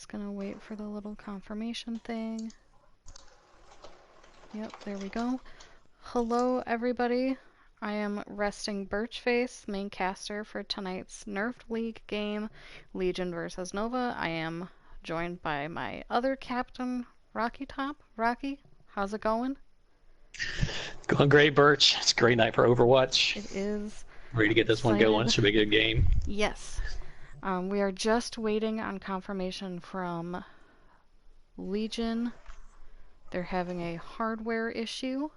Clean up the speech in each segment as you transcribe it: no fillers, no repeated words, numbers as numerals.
Just gonna wait for the little confirmation thing. Yep, there we go. Hello, everybody. I am Resting Birchface, main caster for tonight's Nerfed League game, Legion versus Nova. I am joined by my other captain, Rocky Top. Rocky, how's it going? It's going great, Birch. It's a great night for Overwatch. It is. Ready to I'm get this one going. excited. Should be a good game. Yes. We are just waiting on confirmation from Legion. They're having a hardware issue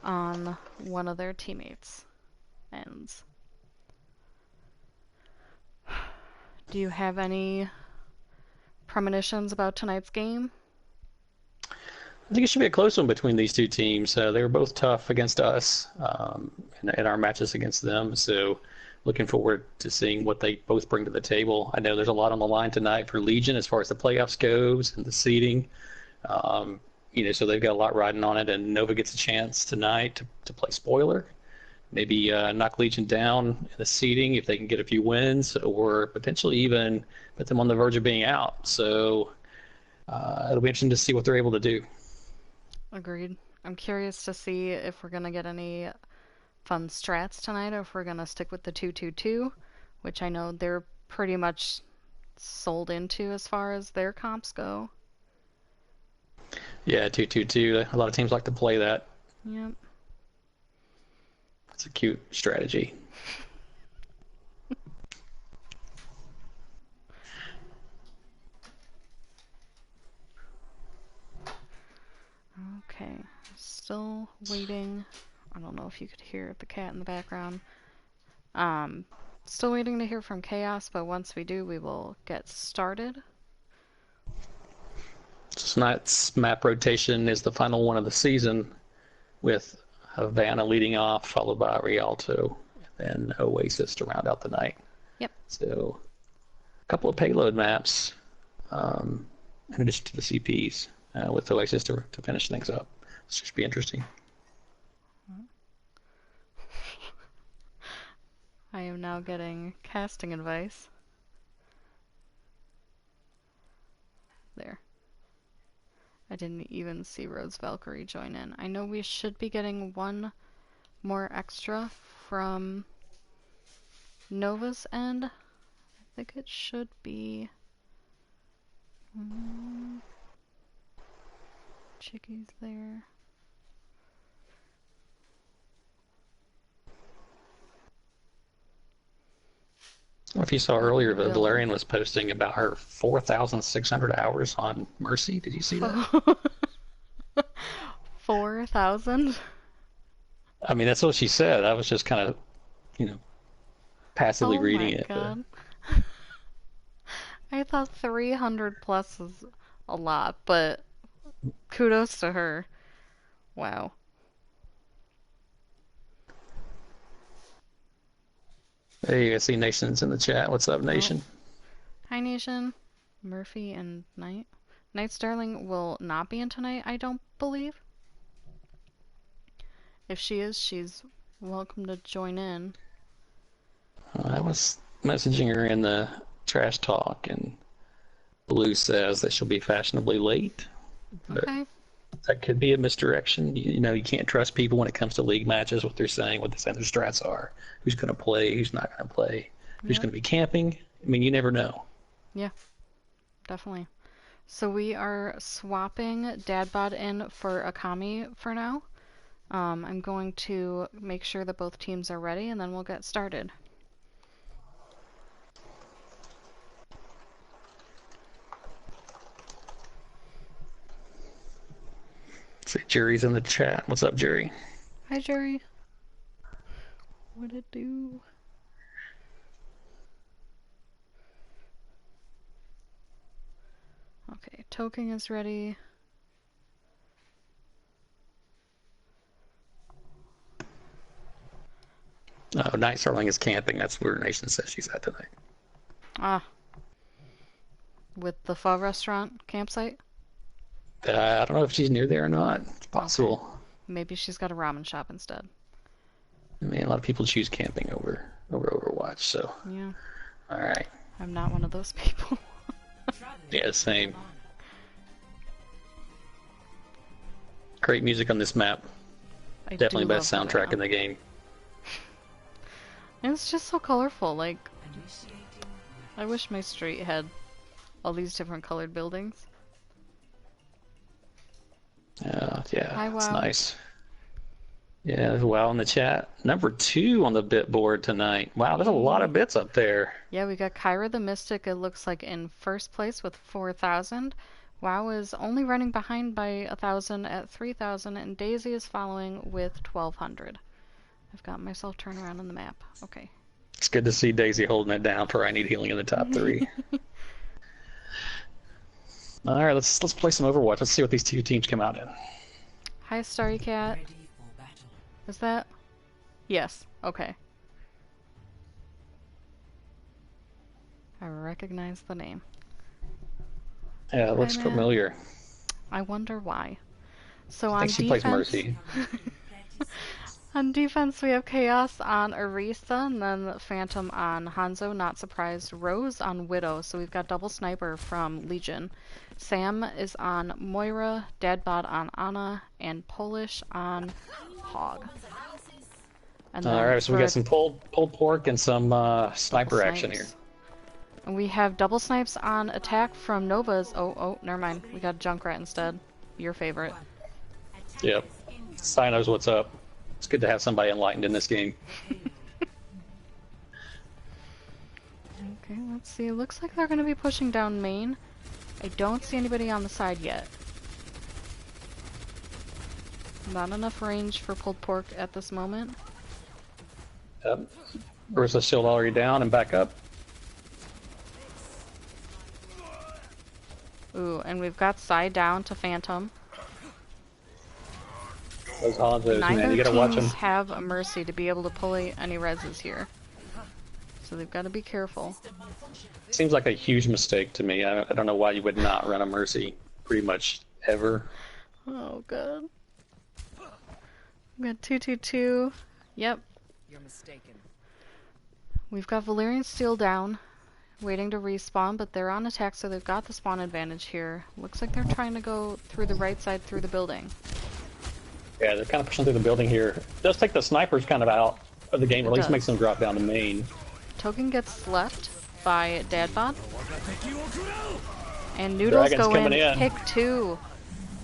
on one of their teammates' ends. Do you have any premonitions about tonight's game? I think it should be a close one between these two teams. They were both tough against us in our matches against them. So looking forward to seeing what they both bring to the table. I know there's a lot on the line tonight for Legion as far as the playoffs goes and the seeding. So they've got a lot riding on it, and Nova gets a chance tonight to play spoiler. Maybe knock Legion down in the seeding if they can get a few wins, or potentially even put them on the verge of being out. So it'll be interesting to see what they're able to do. Agreed. I'm curious to see if we're going to get any fun strats tonight, or if we're going to stick with the 2-2-2, which I know they're pretty much sold into as far as their comps go. Yeah, 2-2-2. A lot of teams like to play that. Yep. It's a cute strategy. Okay, still waiting. I don't know if you could hear the cat in the background. Still waiting to hear from Chaos, but once we do, we will get started. Tonight's map rotation is the final one of the season, with Havana leading off, followed by Rialto, and then Oasis to round out the night. Yep. So a couple of payload maps, in addition to the CPs, with Oasis to finish things up. This should be interesting. I am now getting casting advice. There. I didn't even see Rose Valkyrie join in. I know we should be getting one more extra from Nova's end. I think it should be... Chicky's there. I don't know if you saw earlier, the Valerian was posting about her 4,600 hours on Mercy. Did you see that? 4,000? I mean, that's what she said. I was just kind of, passively reading it. God. I thought 300 plus is a lot, but kudos to her. Wow. Hey, I see Nation's in the chat. What's up, Nation? Hi, Nation. Murphy and Knight. Knight Starling will not be in tonight, I don't believe. If she is, she's welcome to join in. I was messaging her in the trash talk, and Blue says that she'll be fashionably late. Okay. That could be a misdirection. You can't trust people when it comes to league matches, what they're saying, what their strats are, who's going to play, who's not going to play, who's going to be camping. I mean, you never know. Yeah, definitely. So we are swapping Dadbot in for Akami for now. I'm going to make sure that both teams are ready, and then we'll get started. See, Jerry's in the chat. What's up, Jerry? Hi, Jerry. What'd it do? Okay, token is ready. Oh, Night Starling is camping. That's where Nation says she's at tonight. Ah. With the pho restaurant campsite? I don't know if she's near there or not. It's possible. Okay. Maybe she's got a ramen shop instead. I mean, a lot of people choose camping over Overwatch, so. Yeah. All right. I'm not one of those people. Yeah, same. Great music on this map. I Definitely do love best the soundtrack layout. in the game. And it's just so colorful. Like, I wish my street had all these different colored buildings. Yeah, Hi, it's WoW. nice. Yeah, there's WoW in the chat. Number 2 on the bit board tonight. Wow, there's a lot Hey. of bits up there. Yeah, we got Kyra the Mystic, it looks like, in first place with 4,000. WoW is only running behind by 1,000 at 3,000, and Daisy is following with 1,200. I've got myself turned around on the map. Okay. It's good to see Daisy holding it down for I Need Healing in the top 3. All right, let's play some Overwatch. Let's see what these two teams come out in. Hi, Starry Cat. Is that? Yes. Okay. I recognize the name. Yeah, it Hi, looks Matt. familiar. I wonder why. So I on think she plays defense, Mercy. on defense we have Chaos on Arisa, and then Phantom on Hanzo. Not surprised. Rose on Widow. So we've got double sniper from Legion. Sam is on Moira, Dadbot on Ana, and Polish on Hog. And All then right, so we for got some pulled pork and some sniper action here. And we have double snipes on attack from Nova's. Oh, never mind. We got Junkrat instead. Your favorite. Yep. Sai knows what's up. It's good to have somebody enlightened in this game. Okay, let's see. It looks like they're going to be pushing down main. I don't see anybody on the side yet. Not enough range for pulled pork at this moment. Yep. Orisa's shield already down and back up. Ooh, and we've got side down to Phantom. Those Hanzos, man, Neither you gotta watch them. teams have a Mercy to be able to pull any reses here. So they've got to be careful. Seems like a huge mistake to me. I don't know why you would not run a Mercy pretty much ever. Oh, God. We got 222. Yep. You're mistaken. We've got Valyrian Steel down, waiting to respawn, but they're on attack, so they've got the spawn advantage here. Looks like they're trying to go through the right side through the building. Yeah, they're kind of pushing through the building here. It does take the snipers kind of out of the game, or at least makes them drop down to main. Token gets left by Dadbot. And Noodles Dragon's go in, coming in. pick 2.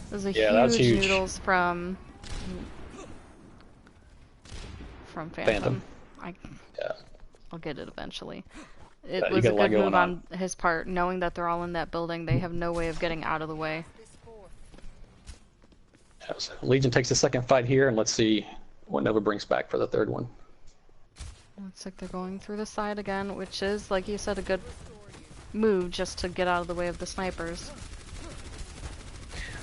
There's a Yeah, that was huge. Noodles from Phantom. Yeah. I'll get it eventually. It Yeah, you was got a a lot good move going on. on his part, knowing that they're all in that building. They have no way of getting out of the way. Yeah, so Legion takes the second fight here, and let's see what Nova brings back for the third one. Looks like they're going through the side again, which is, like you said, a good move just to get out of the way of the snipers.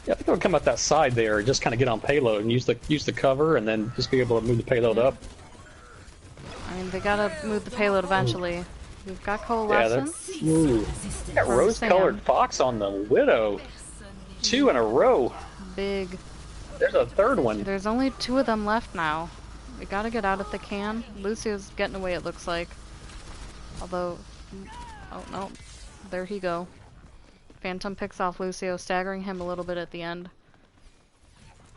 Yeah, I think they'll come out that side there and just kind of get on payload and use the cover, and then just be able to move the payload up. I mean, they gotta move the payload eventually. We've got Coalescence. Yeah, ooh. That From rose-colored Sam. fox on the Widow. 2 in a row. Big. There's a third one. There's only 2 of them left now. We gotta get out if they can. Lucio's getting away, it looks like. Although... Oh, no. There he go. Phantom picks off Lucio, staggering him a little bit at the end.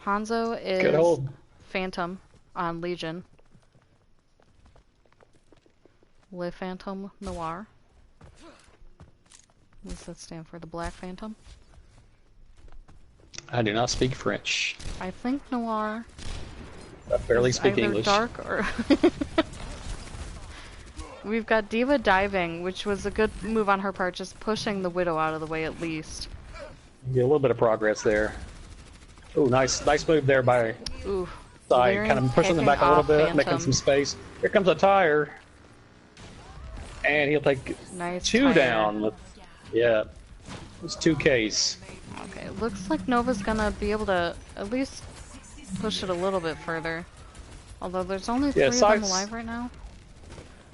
Hanzo Good is hold. Phantom on Legion. Le Phantom Noir. What does that stand for? The Black Phantom? I do not speak French. I think Noir I barely is speak either English. dark or... We've got Diva diving, which was a good move on her part, just pushing the Widow out of the way at least. Get a little bit of progress there. Ooh, nice move there by Ooh. Sai, Valerian kind of pushing them picking back a little off bit, Phantom. making some space. Here comes a tire, and he'll take Nice 2 tire. down. Yeah, it's 2Ks. Okay, looks like Nova's gonna be able to at least push it a little bit further. Although there's only 3 of them Sai's- alive right now.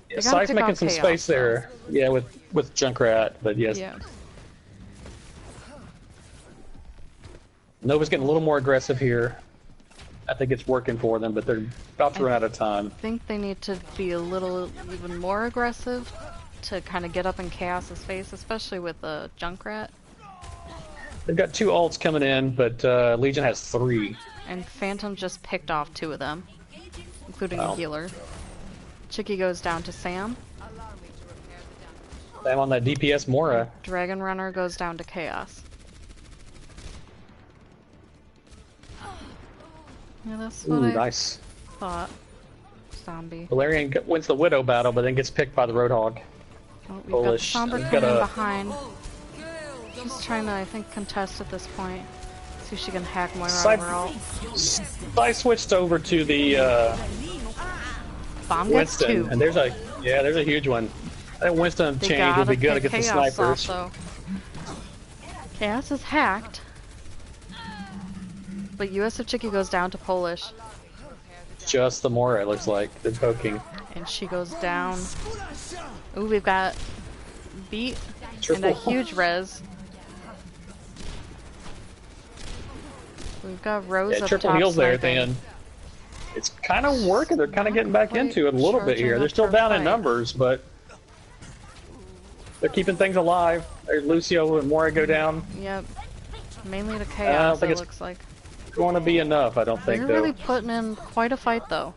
Yeah, They gotta Sai's pick making off some Chaos, space though. there. Yeah, with Junkrat, but yes, Yeah. Nova's getting a little more aggressive here. I think it's working for them, but they're about to run out of time. I think they need to be a little even more aggressive to kind of get up in Chaos's face, especially with the Junkrat. They've got 2 ults coming in, but Legion has 3. And Phantom just picked off 2 of them, including the Wow. healer. Chicky goes down to Sam. I'm on that DPS Mora. Dragon Runner goes down to Chaos. Yeah, that's what Ooh, I nice. thought. Zombie. Valerian wins the Widow battle, but then gets picked by the Roadhog. Oh, we've Polish. got the Sombra We've coming got a behind. She's trying to, I think, contest at this point. See if she can hack Moira Side- overall. I switched over to the Bomb gets Winston, 2. and there's a huge one. I think Winston They change would gotta be good pick against the Chaos snipers. off, though. Chaos is hacked. But US of Chicky goes down to Polish. Just the Mora, it looks like. They're poking. And she goes down. Ooh, we've got beat and a Triple. huge res. We've got Rose Yeah, up triple top heals there at the sniping. end. It's kind of working. They're kind of getting back Quite into it a little bit here. charging They're up still for a down in fight. numbers, but they're keeping things alive. There's Lucio and Mora go down. Yep. Mainly to I don't Chaos, think it it's looks like. going to be enough, I don't think, They're though. really putting in quite a fight, though.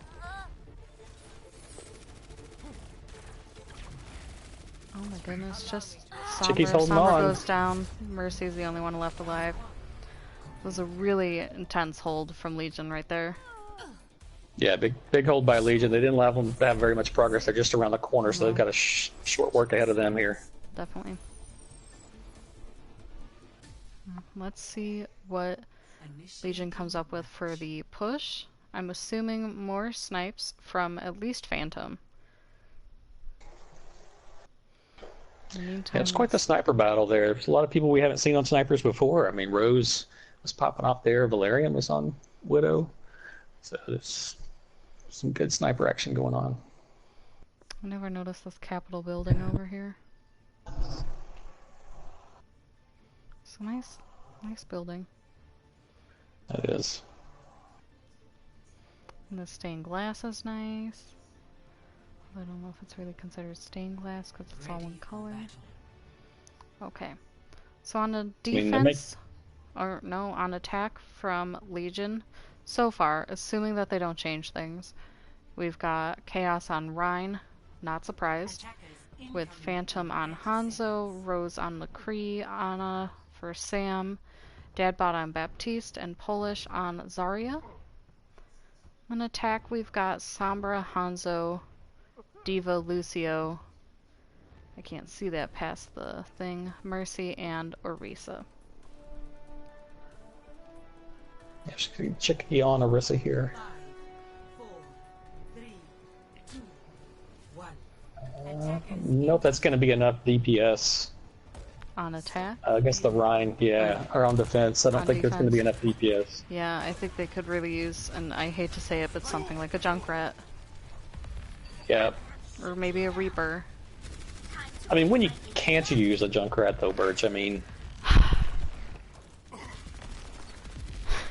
Oh my goodness, just Chicky's Sombra. holding Sombra on. goes down. Mercy's the only one left alive. It was a really intense hold from Legion right there. Yeah, big hold by Legion. They didn't allow them to have very much progress. They're just around the corner, so they've got a short work ahead of them here. Definitely. Let's see what Legion comes up with for the push. I'm assuming more snipes from at least Phantom. In the meantime, Yeah, it's quite the sniper battle there. There's a lot of people we haven't seen on snipers before. I mean, Rose was popping off there. Valerian was on Widow. So there's some good sniper action going on. I never noticed this Capitol building over here. It's a nice building. That is. And the stained glass is nice. I don't know if it's really considered stained glass because it's all one color. Okay. So on the defense, or no, on attack from Legion, so far, assuming that they don't change things, we've got Chaos on Rhine, not surprised, with Phantom on Hanzo, Rose on McCree, Anna for Sam, Dadbot on Baptiste, and Polish on Zarya. On attack, we've got Sombra, Hanzo, Diva, Lucio, I can't see that past the thing, Mercy, and Orisa. Yeah, she's going to check on Orisa here. Nope, that's going to be enough DPS On attack? against the Rhine. Yeah, or on defense. I don't On think there's going to be defense. enough DPS. Yeah, I think they could really use, and I hate to say it, but something like a Junkrat. Yeah. Or maybe a Reaper. I mean, when you can't you use a Junkrat though, Birch? I mean,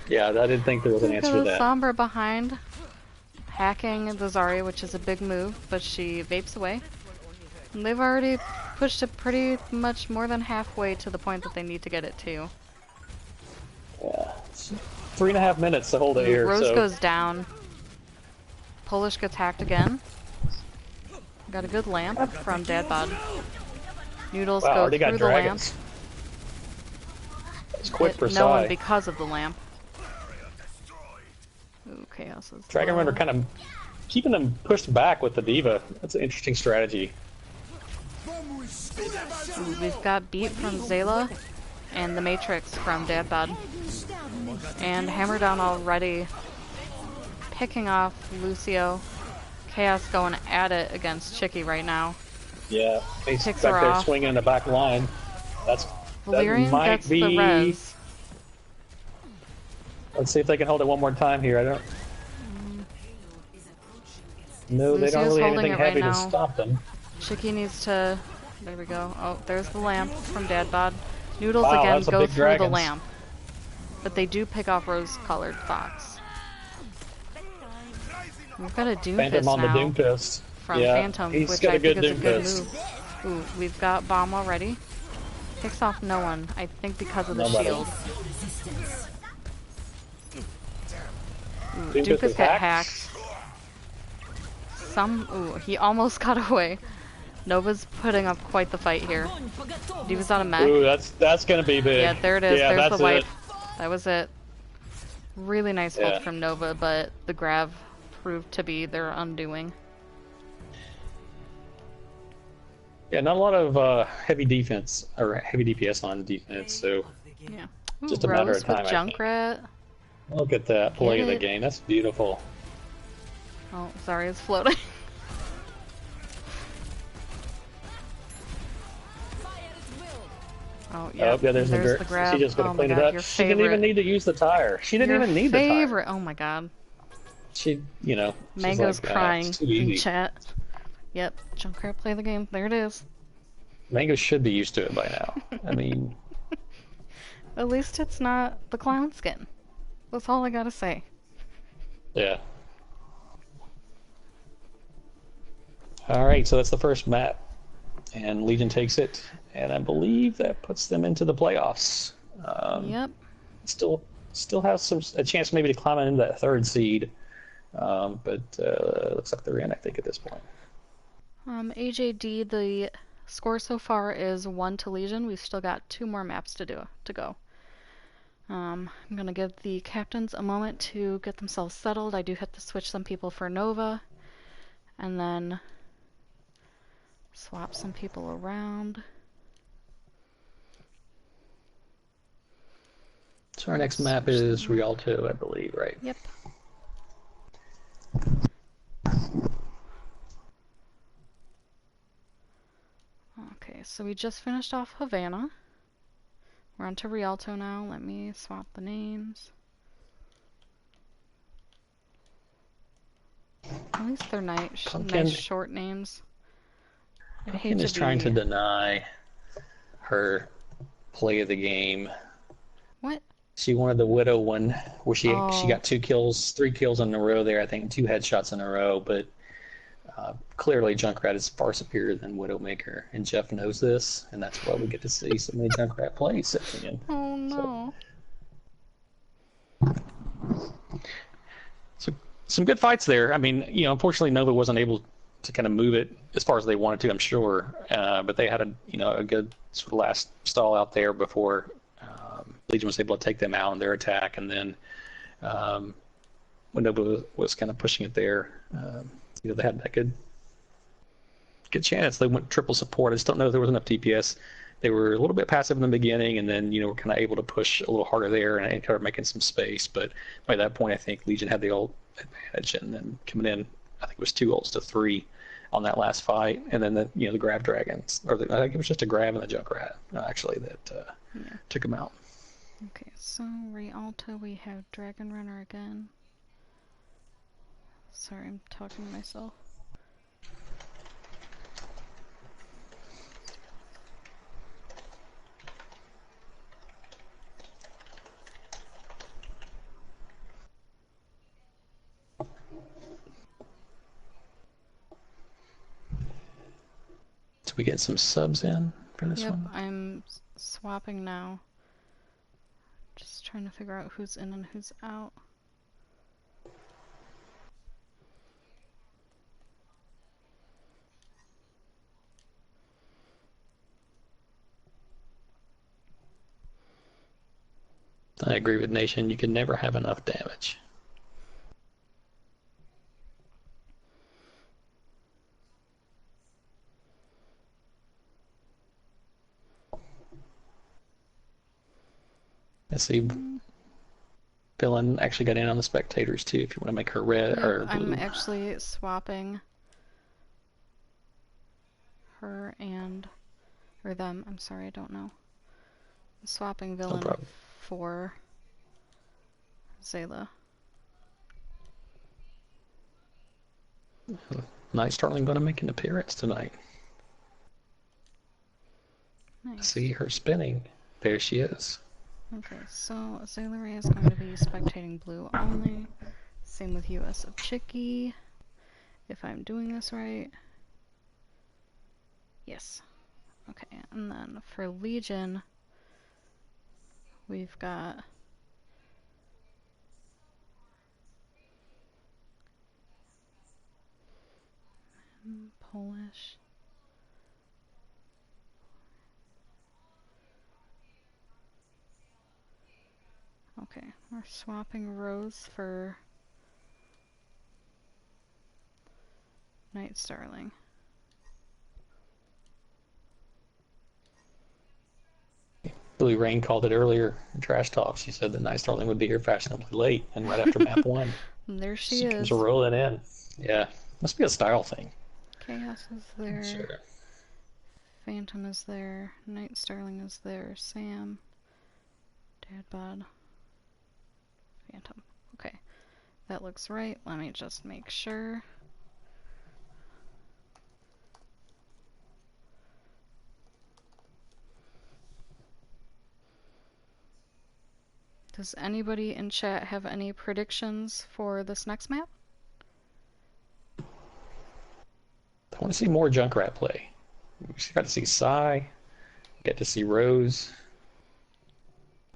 yeah, I didn't think there was an Look answer at to the that. Sombra behind, hacking the Zarya, which is a big move, but she vapes away. And they've already pushed it pretty much more than halfway to the point that they need to get it to. Yeah, it's 3.5 minutes to hold it here. Rose So goes down. Polish gets hacked again. Got a good lamp from Dadbod. Noodles wow, go already got through the lamp. dragons. It's quick Hit for no one Psy. because of the lamp. Ooh, Chaos is Dragon low. Runner kind of keeping them pushed back with the Diva. That's an interesting strategy. Ooh, we've got beat from Zayla and the Matrix from Dadbod. And Hammer Down already picking off Lucio. Chaos going at it against Chicky right now. Yeah, he's Picks back her there off. swinging in the back line. Valerian that might gets be. the res. Let's see if they can hold it one more time here. I don't. No, they don't Lucio's really have holding anything it right heavy to now. stop them. Chicky needs to... There we go. Oh, there's the lamp from Dadbod. Noodles Wow, again that's a go big through the dragons. lamp. But they do pick off rose-colored Fox. We've got a Doomfist Phantom on the now Doom Fist. from Yeah, Phantom, he's which got I a good think is a Doom good Fist. move. Ooh, we've got Bomb already. Picks off no one, I think because of the Nobody. shield. Ooh, Doofus Doofus is got hacked. hacked. Ooh, he almost got away. Nova's putting up quite the fight here. Diva's on a mech. Ooh, that's gonna be big. Yeah, there it is. Yeah, There's the that's wipe. it. That was it. Really nice hold Yeah. from Nova, but the grab proved to be their undoing. Yeah, not a lot of heavy defense or heavy DPS on defense, so Yeah. Ooh, just a matter of Rose with time, I think. Junkrat. Look at that play Get of the it. game. That's beautiful. Oh, sorry, it's floating. Oh, yeah. Oh, yeah, there's the grab. She just gonna Oh my clean it god, up. your She didn't even favorite. need to use the tire. She didn't Your even need the tire. favorite. Oh my god. She, you know, she's Mango's like, crying it's too in easy. chat. Yep, Junkrat play the game. There it is. Mango should be used to it by now. I mean, At least it's not the clown skin. That's all I gotta say. yeah. All right, so that's the first map, and Legion takes it, and I believe that puts them into the playoffs. Yep. Still has a chance maybe to climb into that third seed, but looks like they're in, I think, at this point. AJD, the score so far is 1 to Legion. We've still got 2 more maps to go. I'm gonna give the captains a moment to get themselves settled. I do have to switch some people for Nova, and then swap some people around. So our next map is Rialto, I believe, right? Yep. Okay, so we just finished off Havana. We're on to Rialto now. Let me swap the names. At least they're nice short names. Pumpkin is trying to deny her play of the game. What? She wanted the Widow one where she got 3 kills in a row there, I think 2 headshots in a row, but clearly Junkrat is far superior than Widowmaker, and Jeff knows this, and that's why we get to see so many Junkrat plays. Oh no. So some good fights there. I mean, unfortunately Nova wasn't able to kind of move it as far as they wanted to, I'm sure, but they had a good sort of last stall out there before Legion was able to take them out in their attack, and then when Nova was kind of pushing it there, they had that good chance. They went triple support. I just don't know if there was enough DPS. They were a little bit passive in the beginning, and then were kind of able to push a little harder there and kind of making some space. But by that point, I think Legion had the ult advantage, and then coming in, I think it was 2 ults to 3 on that last fight, and then the grab dragons, I think it was just a grab and a Junkrat actually that took him out. Okay, so Rialto, we have Dragon Runner again. Sorry, I'm talking to myself. So we get some subs in for this one? Yep, I'm swapping now. Just trying to figure out who's in and who's out. I agree with Nation. You can never have enough damage. Let's see. Villain actually got in on the spectators too. If you want to make her red or blue. I'm actually swapping her or them. I'm sorry, I don't know. I'm swapping Villain for Zayla. Night Starling going to make an appearance tonight. Nice. See her spinning. There she is. Okay, so Zayla is going to be spectating blue only. Same with US of Chicky. If I'm doing this right. Yes. Okay, and then for Legion, we've got Polish. Okay, we're swapping Rose for Night Starling. Blue Rain called it earlier in Trash Talk. She said that Night Starling would be here fashionably late and right after map 1. And there she She comes is. rolling in. Yeah, must be a style thing. Chaos is there. Sure. Phantom is there. Night Starling is there. Sam. Dadbod. Phantom. Okay, that looks right. Let me just make sure. Does anybody in chat have any predictions for this next map? I want to see more Junkrat play. We got to see Psy, get to see Rose.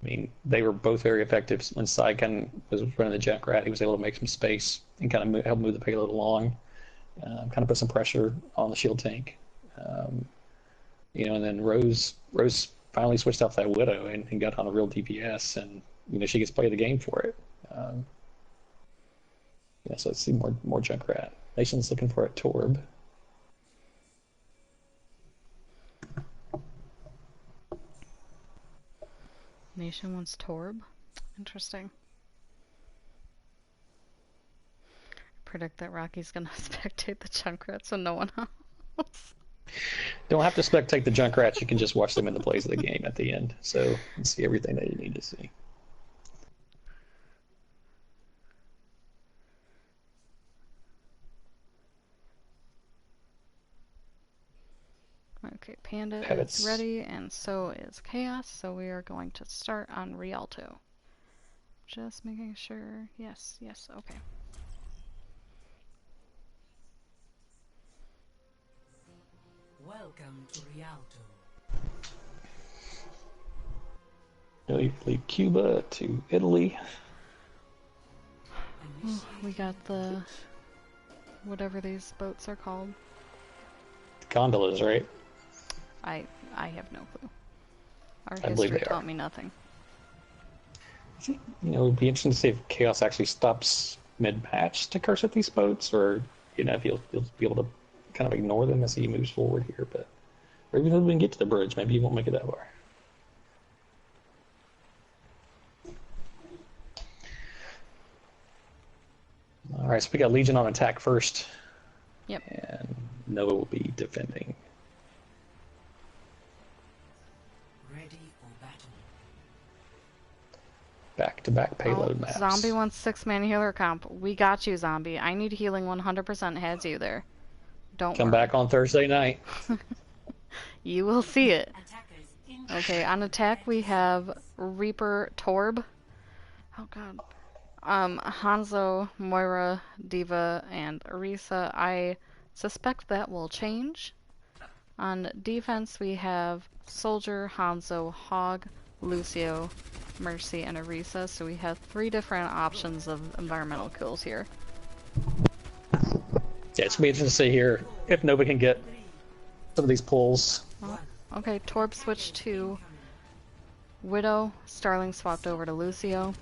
I mean, they were both very effective when Psy was running the Junkrat. He was able to make some space and kind of help move the payload along, kind of put some pressure on the shield tank. You know, and then Rose finally switched off that Widow and got on a real DPS, and you know she gets play of the game for it. Yeah, so let's see more Junkrat. Nation's looking for a Torb. Nation wants Torb. Interesting. Predict that Rocky's gonna spectate the Junkrat so no one else. Don't have to spectate the Junkrats. You can just watch them in the plays of the game at the end. So you can see everything that you need to see. Okay, Panda is ready, and so is Chaos, so we are going to start on Rialto. Just making sure. Yes, okay. Welcome to Rialto. We leave Cuba to Italy. Oh, we got the whatever these boats are called. Gondolas, right? I have no clue. Our I believe history they taught are. me nothing. You know, it'd be interesting to see if Chaos actually stops mid-match to curse at these boats, or you know, if he'll be able to kind of ignore them as he moves forward here. But or even if we can get to the bridge, maybe he won't make it that far. All right, so we got Legion on attack first. Yep. And Nova will be defending. Ready for battle. Back-to-back payload maps. Zombie wants 6-man healer comp. We got you, Zombie. I need healing 100% has you there. Don't Come worry. back on Thursday night. You will see it. Okay, on attack we have Reaper Torb. Oh god. Hanzo, Moira, Diva, and Orisa. I suspect that will change. On defense we have Soldier, Hanzo, Hog, Lucio, Mercy, and Orisa. So we have 3 different options of environmental kills here. Yeah, it's gonna be interesting to see here if Nova can get some of these pulls. Oh, okay, Torb switched to Widow. Starling swapped over to Lucio.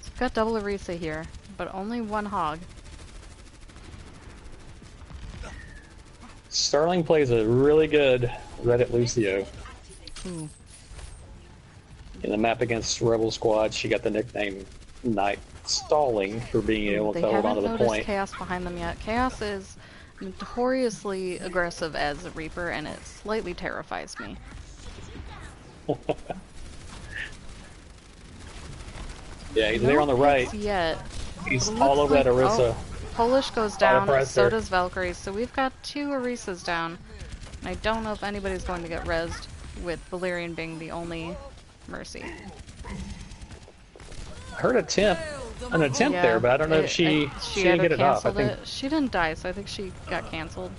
So we've got double Orisa here, but only 1 Hog. Starling plays a really good Reddit Lucio. Ooh. In the map against Rebel Squad, she got the nickname Night Stalling for being able to hold on to the They haven't noticed point. Chaos behind them yet. Chaos is notoriously aggressive as a Reaper, and it slightly terrifies me. Yeah, he's there on the right. Yet. He's all over that Orisa. Polish goes down, pressure. so does Valkyrie, so we've got 2 Orisas down. And I don't know if anybody's going to get rezzed, with Valyrian being the only Mercy. I heard an attempt Yeah, there, but I don't know if she didn't either get it off. I canceled think it. She didn't die, so I think she got canceled.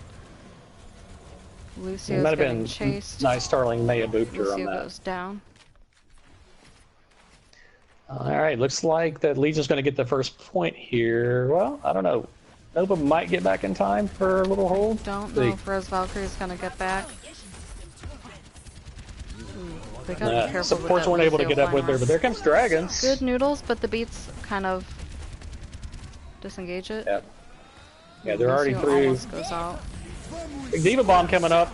It Lucio's might have getting been chased. nice Starling may have booped her on Lucio that. goes down. Alright, looks like that Legion's going to get the first point here. Well, I don't know. Nova might get back in time for a little hold. Don't know if Rose Valkyrie's gonna get back. They gotta be careful with Supports that weren't able to Lucio get up with flying her, but there comes Dragons. Good noodles, but the beats kind of disengage it. Yep. Yeah, they're already Lucio through. almost goes out. Big Diva Bomb coming up.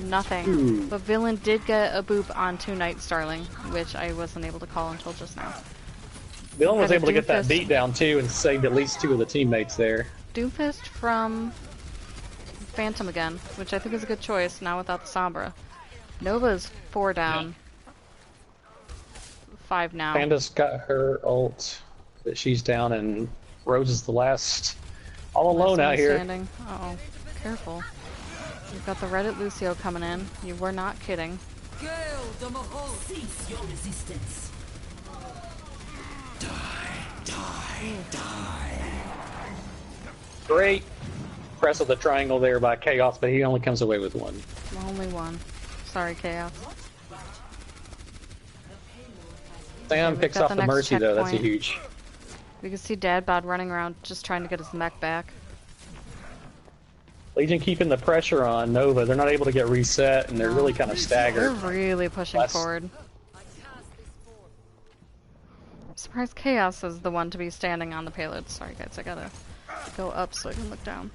Nothing. Ooh. But Villain did get a boop onto Night Starling, which I wasn't able to call until just now. Villain was Got a able to get that Doomfist. beat down too and saved at least 2 of the teammates there. Doomfist from Phantom again, which I think is a good choice, now without the Sombra. Nova's 4 down. 5 now. Panda's got her ult, but she's down, and Rose is the last, all Last alone man out here. standing. Uh-oh. Careful. You've got the Reddit Lucio coming in. You were not kidding. Cease your resistance. Great press of the triangle there by Chaos, but he only comes away with 1. Only 1. Sorry, Chaos. Sam we've picks got off the the next Mercy though, that's a checkpoint. huge. We can see Dadbod running around just trying to get his mech back. Legion keeping the pressure on Nova. They're not able to get reset, and they're really kind of They're staggered. really pushing Less- forward. I'm surprised Chaos is the one to be standing on the payload. Sorry guys, I gotta go up so I can look down.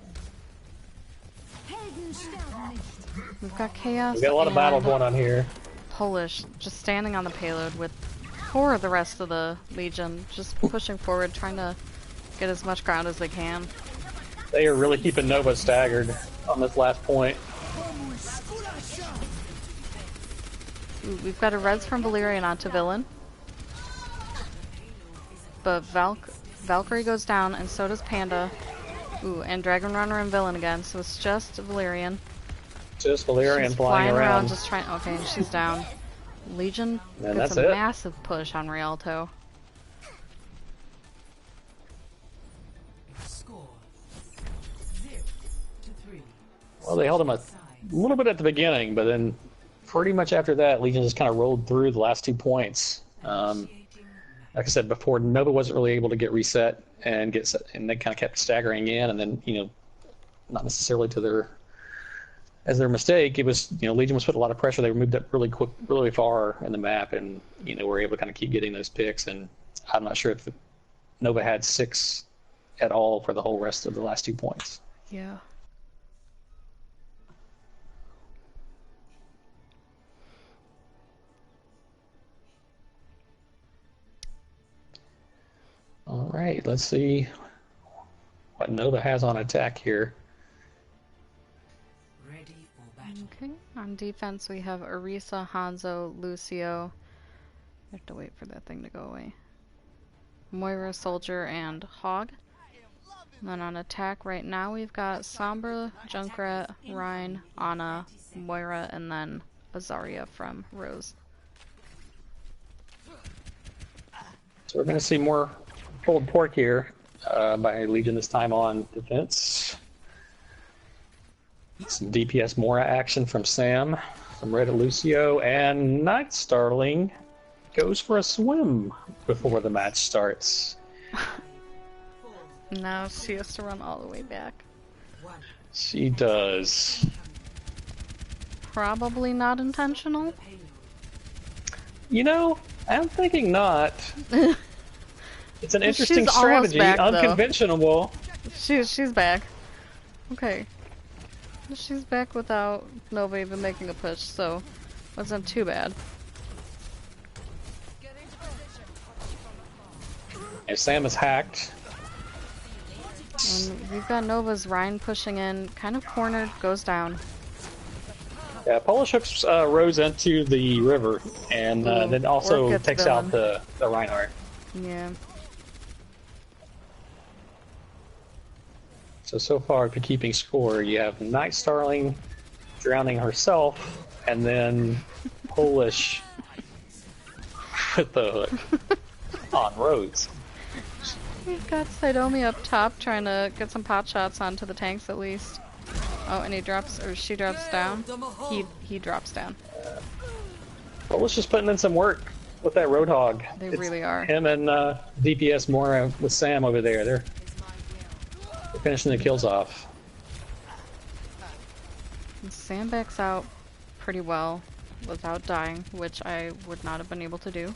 We've got Chaos We got a lot of battles and going on here. Polish just standing on the payload with 4 of the rest of the Legion just pushing forward, trying to get as much ground as they can. They are really keeping Nova staggered on this last point. Ooh, we've got a res from Valyrian onto Villain. But Valkyrie goes down, and so does Panda. Ooh, and Dragon Runner and Villain again, so it's just Valyrian. Just Valyrian She's flying around. just trying. Okay, and she's down. Legion And gets that's a it. massive push on Rialto. Score 0-3. Well, they held him a little bit at the beginning, but then pretty much after that, Legion just kind of rolled through the last 2 points. Like I said before, Nova wasn't really able to get reset and and they kind of kept staggering in, and then not necessarily to their mistake. It was Legion was putting a lot of pressure. They moved up really quick, really far in the map, and were able to kind of keep getting those picks. And I'm not sure if Nova had 6 at all for the whole rest of the last 2 points. Yeah. All right, let's see what Nova has on attack here. Ready for battle. Okay. On defense, we have Orisa, Hanzo, Lucio. I have to wait for that thing to go away. Moira, Soldier, and Hog. And then on attack right now, we've got Sombra, Junkrat, Rhine, Ana, Moira, and then Azaria from Rose. So we're going to see more pulled pork here by Legion this time on defense. Some DPS Mora action from Sam, some Reddit Lucio, and Night Starling goes for a swim before the match starts. Now she has to run all the way back. She does. Probably not intentional. I'm thinking not. It's an interesting She's almost strategy, back, though. unconventional. She's back. Okay. She's back without Nova even making a push, so wasn't too bad. And Sam is hacked. And we've got Nova's Rhine pushing in, kind of cornered, goes down. Yeah, Polish hooks Rose into the river, and Ooh, then or also gets takes Villain. out the Reinhardt. Yeah. So far, if you're keeping score, you have Night Starling drowning herself, and then Polish with the hook on Rose. We've got Sidomi up top trying to get some pot shots onto the tanks at least. Oh, and he drops, or she drops down. He drops down. Well, let's just putting in some work with that Roadhog. They really are. Him and DPS Mora with Sam over there. They're finishing the kills off. And Sam backs out pretty well without dying, which I would not have been able to do.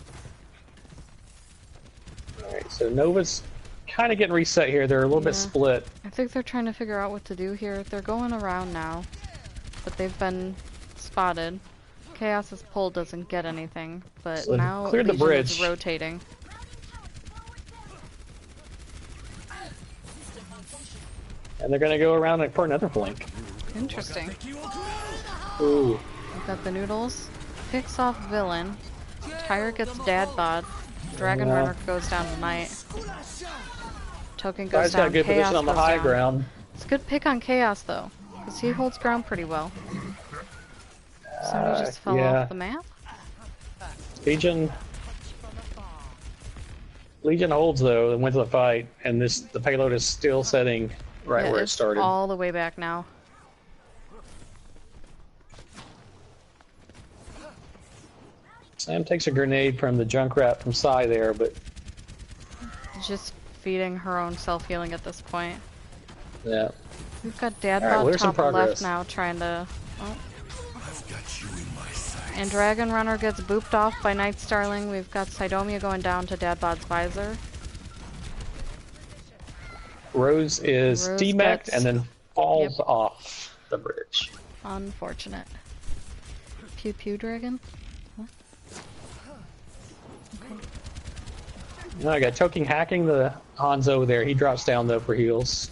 Alright, so Nova's kind of getting reset here. They're a little bit split. I think they're trying to figure out what to do here. They're going around now, but they've been spotted. Chaos's pull doesn't get anything, but So now cleared the Legion bridge. is rotating. And they're going to go around for another flank. Interesting. Ooh. We've got the noodles. Picks off villain. Tyre gets dad bod. Dragon Runner goes down tonight. Token goes Guy's down. got good Chaos position on the goes high down. ground. It's a good pick on Chaos though, because he holds ground pretty well. Somebody just fell yeah. off the map. Legion holds though and wins the fight, and the payload is still setting right Yeah, where it it's started. all the way back now. Sam takes a grenade from the Junkrat from Psy there, but Just feeding her own self-healing at this point. yeah. We've got Dad Alright, bod where's some top left progress? now trying to... Oh. I've got you in my sight. And Dragon Runner gets booped off by Night Starling. We've got Sidomia going down to Dad bod's visor. Rose is Rose demeched gets- and then falls Yep. off the bridge. Unfortunate. Pew pew dragon. Now I got Toking hacking the Hanzo there. He drops down though for heals.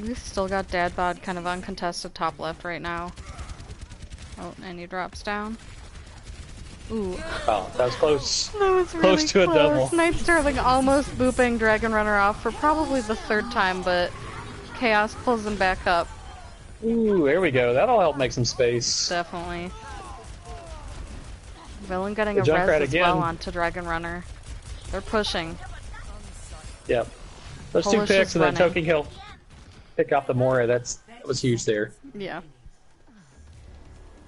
We've still got Dad bod kind of uncontested top left right now. Oh, and he drops down. Ooh. Oh, that was close. That was Close really to a double. Night Starling almost booping Dragon Runner off for probably the third time, but Chaos pulls him back up. Ooh, there we go. That'll help make some space. Definitely. Villain getting The a Junkrat res as well again. onto Dragon Runner. They're pushing. Yep. Those Polish two is picks and then running. Toking he'll pick off the Mora. That was huge there. Yeah.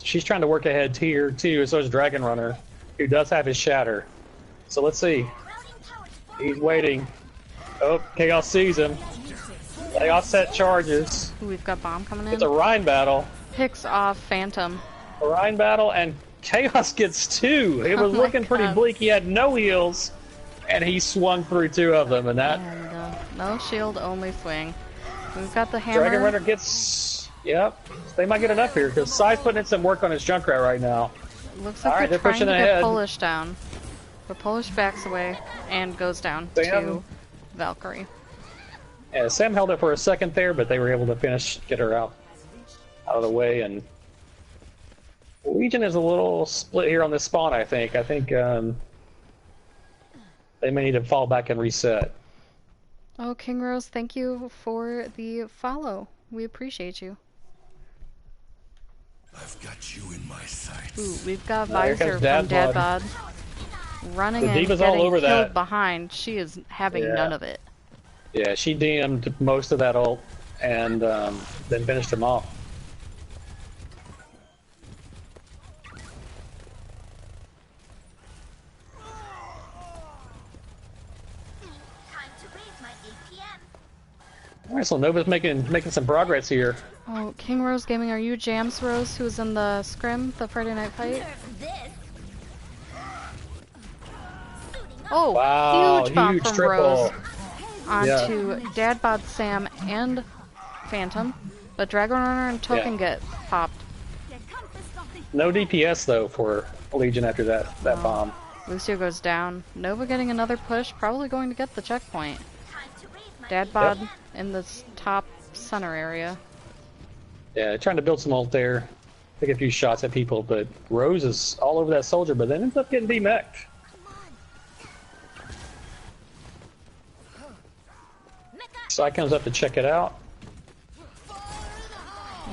She's trying to work ahead tier 2, so is Dragon Runner, who does have his shatter. So let's see. He's waiting. Oh, Chaos sees him. They offset charges. Ooh, we've got Bomb coming in. It's a Rhine battle. Picks off Phantom. A Rhine battle, and Chaos gets 2. It was Oh my looking pretty God. bleak. He had no heals, and he swung through 2 of them, and that And no shield, only swing. We've got the hammer. Dragon Runner gets... Yep. They might get it up here, because Psy's putting in some work on his Junkrat right now. Looks like Alright, they're they're trying to pushing get ahead. Polish down. But Polish backs away and goes down to Sam. Valkyrie. Yeah, Sam held it for a second there, but they were able to get her out of the way, and Legion is a little split here on this spawn, I think. They may need to fall back and reset. Oh, King Rose, thank you for the follow. We appreciate you. I've got you in my sights. Ooh, we've got Now, here Visor comes from Dad Dad Bod. Running The and Diva's all getting over killed that. behind. She is having Yeah. none of it. Yeah, she DM'd most of that ult, and then finished him off. Time to raise my APM. Alright, so Nova's making some progress here. Oh, King Rose Gaming, are you Jams Rose, who's in the scrim, the Friday night fight? Nerf this. Oh, Wow, huge bomb huge from triple. Rose onto Dad Bod, Sam, and Phantom. But Dragon Runner and Token Yeah. get popped. No DPS though for Legion after that bomb. Lucio goes down. Nova getting another push, probably going to get the checkpoint. Time to raise my Dad Bod in this top center area. Yeah, trying to build some ult there, take a few shots at people, but Rose is all over that soldier, but then ends up getting demeched. Psy comes up to check it out.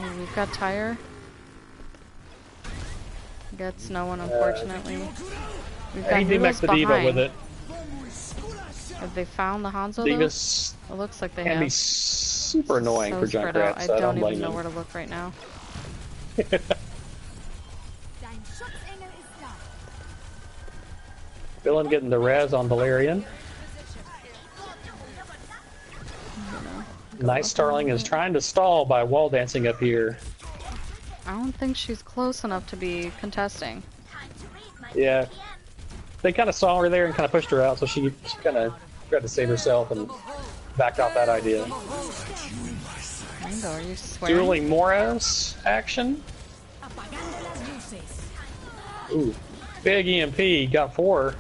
Ooh, we've got Tyre. Gets no one, unfortunately. We've got He Noodles demeched the Diva behind. with it. Have they found the Hanzo though? Diva's It looks like they can be have. super annoying So for spread out. Junkrat, I so I don't don't even blame know him. where to look right now. Villain getting the res on Valerian. Nice Starling is trying to stall by wall dancing up here. I don't think she's close enough to be contesting. Time to raise my Yeah, APM. they kind of saw her there and kind of pushed her out, so she kind of tried to save herself and backed off that idea. Mango, are you swearing? Dueling Moraz action. Ooh, big EMP, got 4.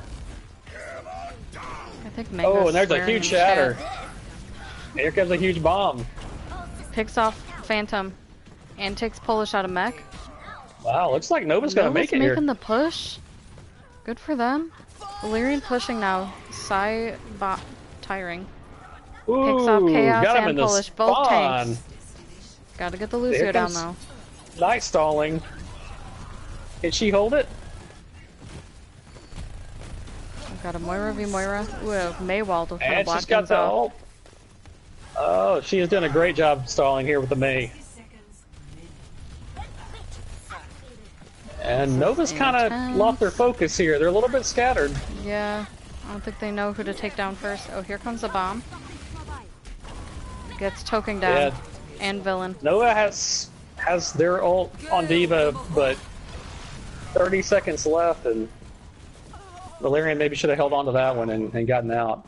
I think Mango's Oh, and there's a swearing huge in shatter. chat. Here comes a huge bomb. Picks off Phantom and takes Polish out of mech. Wow, looks like Nova's gonna Nova's make it making here. the push. Good for them. Valerian pushing now. Psy bot tiring. Picks off Ooh, Chaos got him in and the Polish. Both spawn. tanks. Gotta get the Here Lucio down comes though. Nice stalling. Can she hold it? We've got a Moira v Moira. Ooh, Maywall to kind of And block she's got things the off. ult. Oh, she has done a great job stalling here with the Mei. And Nova's kind of lost their focus here. They're a little bit scattered. Yeah, I don't think they know who to take down first. Oh, here comes a bomb. Gets Toking down. Yeah. And Villain. Nova has their ult on Diva, but 30 seconds left, and Valerian maybe should have held on to that one and gotten out.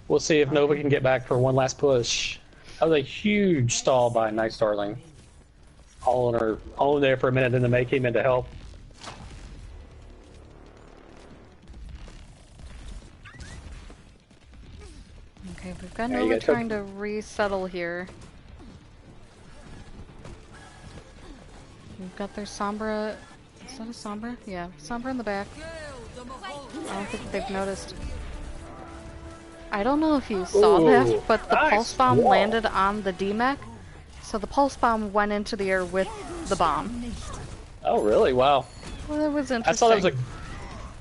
We'll see if Nova can get back for one last push. That was a huge stall by Night Starling. All in her own there for a minute, then the Mei came in to help. Okay, we've got Yeah, you Nova gotta trying to resettle here. We've got their Sombra. Is that a Sombra? Yeah, Sombra in the back. I don't think they've noticed. I don't know if you saw Ooh, this, but the nice pulse bomb wall. landed on the D-Mech. So the pulse bomb went into the air with the bomb. Oh, really? Wow. Well, that was I interesting. saw there was a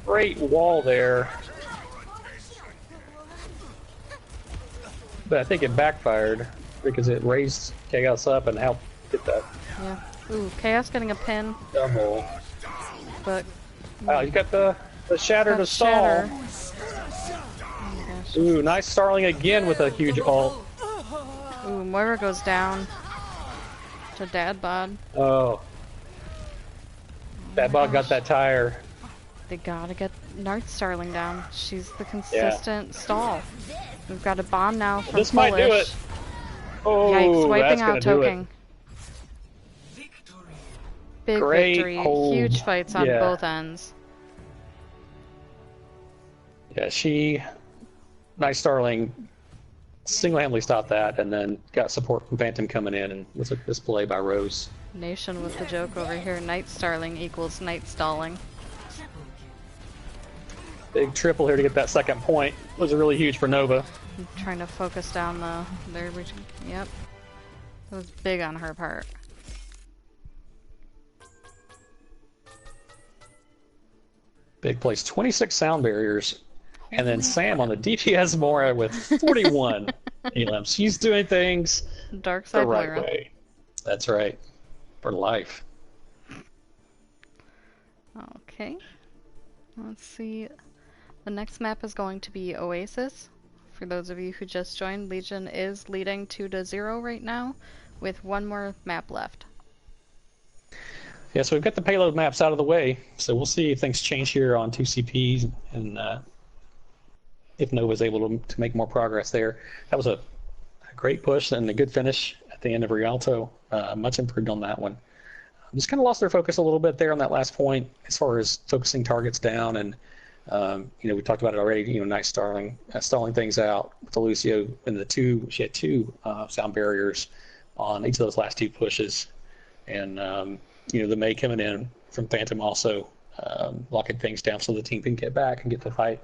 great wall there. But I think it backfired because it raised Chaos up and helped get that Yeah. Ooh, Chaos getting a pin, double. but Wow, you got the shatter got to stall. Shatter. Oh my gosh. Ooh, nice Starling again with a huge ult. Ooh, Moira goes down to Dad Bod. Oh. That bug got that tire. They gotta get Nart Starling down. She's the consistent stall. We've got a bomb now from This might do Polish. it. Oh, Yikes, wiping that's out gonna do it. Toking. Big Great victory. hold. Huge fights on Yeah. both ends. Yeah, Nice Starling single-handedly stopped that and then got support from Phantom coming in and was a display by Rose. Nation with the joke over here. Night Starling equals Night Stalling. Big triple here to get that second point. Was really huge for Nova. I'm trying to focus down their region. Yep. It was big on her part. Big place. 26 sound barriers. And then Sam on the DPS Mora with 41 elims. She's doing things Dark the Side right Moira. way. That's right. For life. Okay. Let's see. The next map is going to be Oasis. For those of you who just joined, Legion is leading 2-0 right now, with one more map left. Yeah, so we've got the payload maps out of the way. So we'll see if things change here on 2CPs and if Nova's able to make more progress there. That was a great push and a good finish at the end of Rialto. Much improved on that one. Just kind of lost their focus a little bit there on that last point as far as focusing targets down. And, we talked about it already, Night Starling, stalling things out with the Lucio and she had two sound barriers on each of those last two pushes. And, the Mei coming in from Phantom also locking things down so the team can get back and get the fight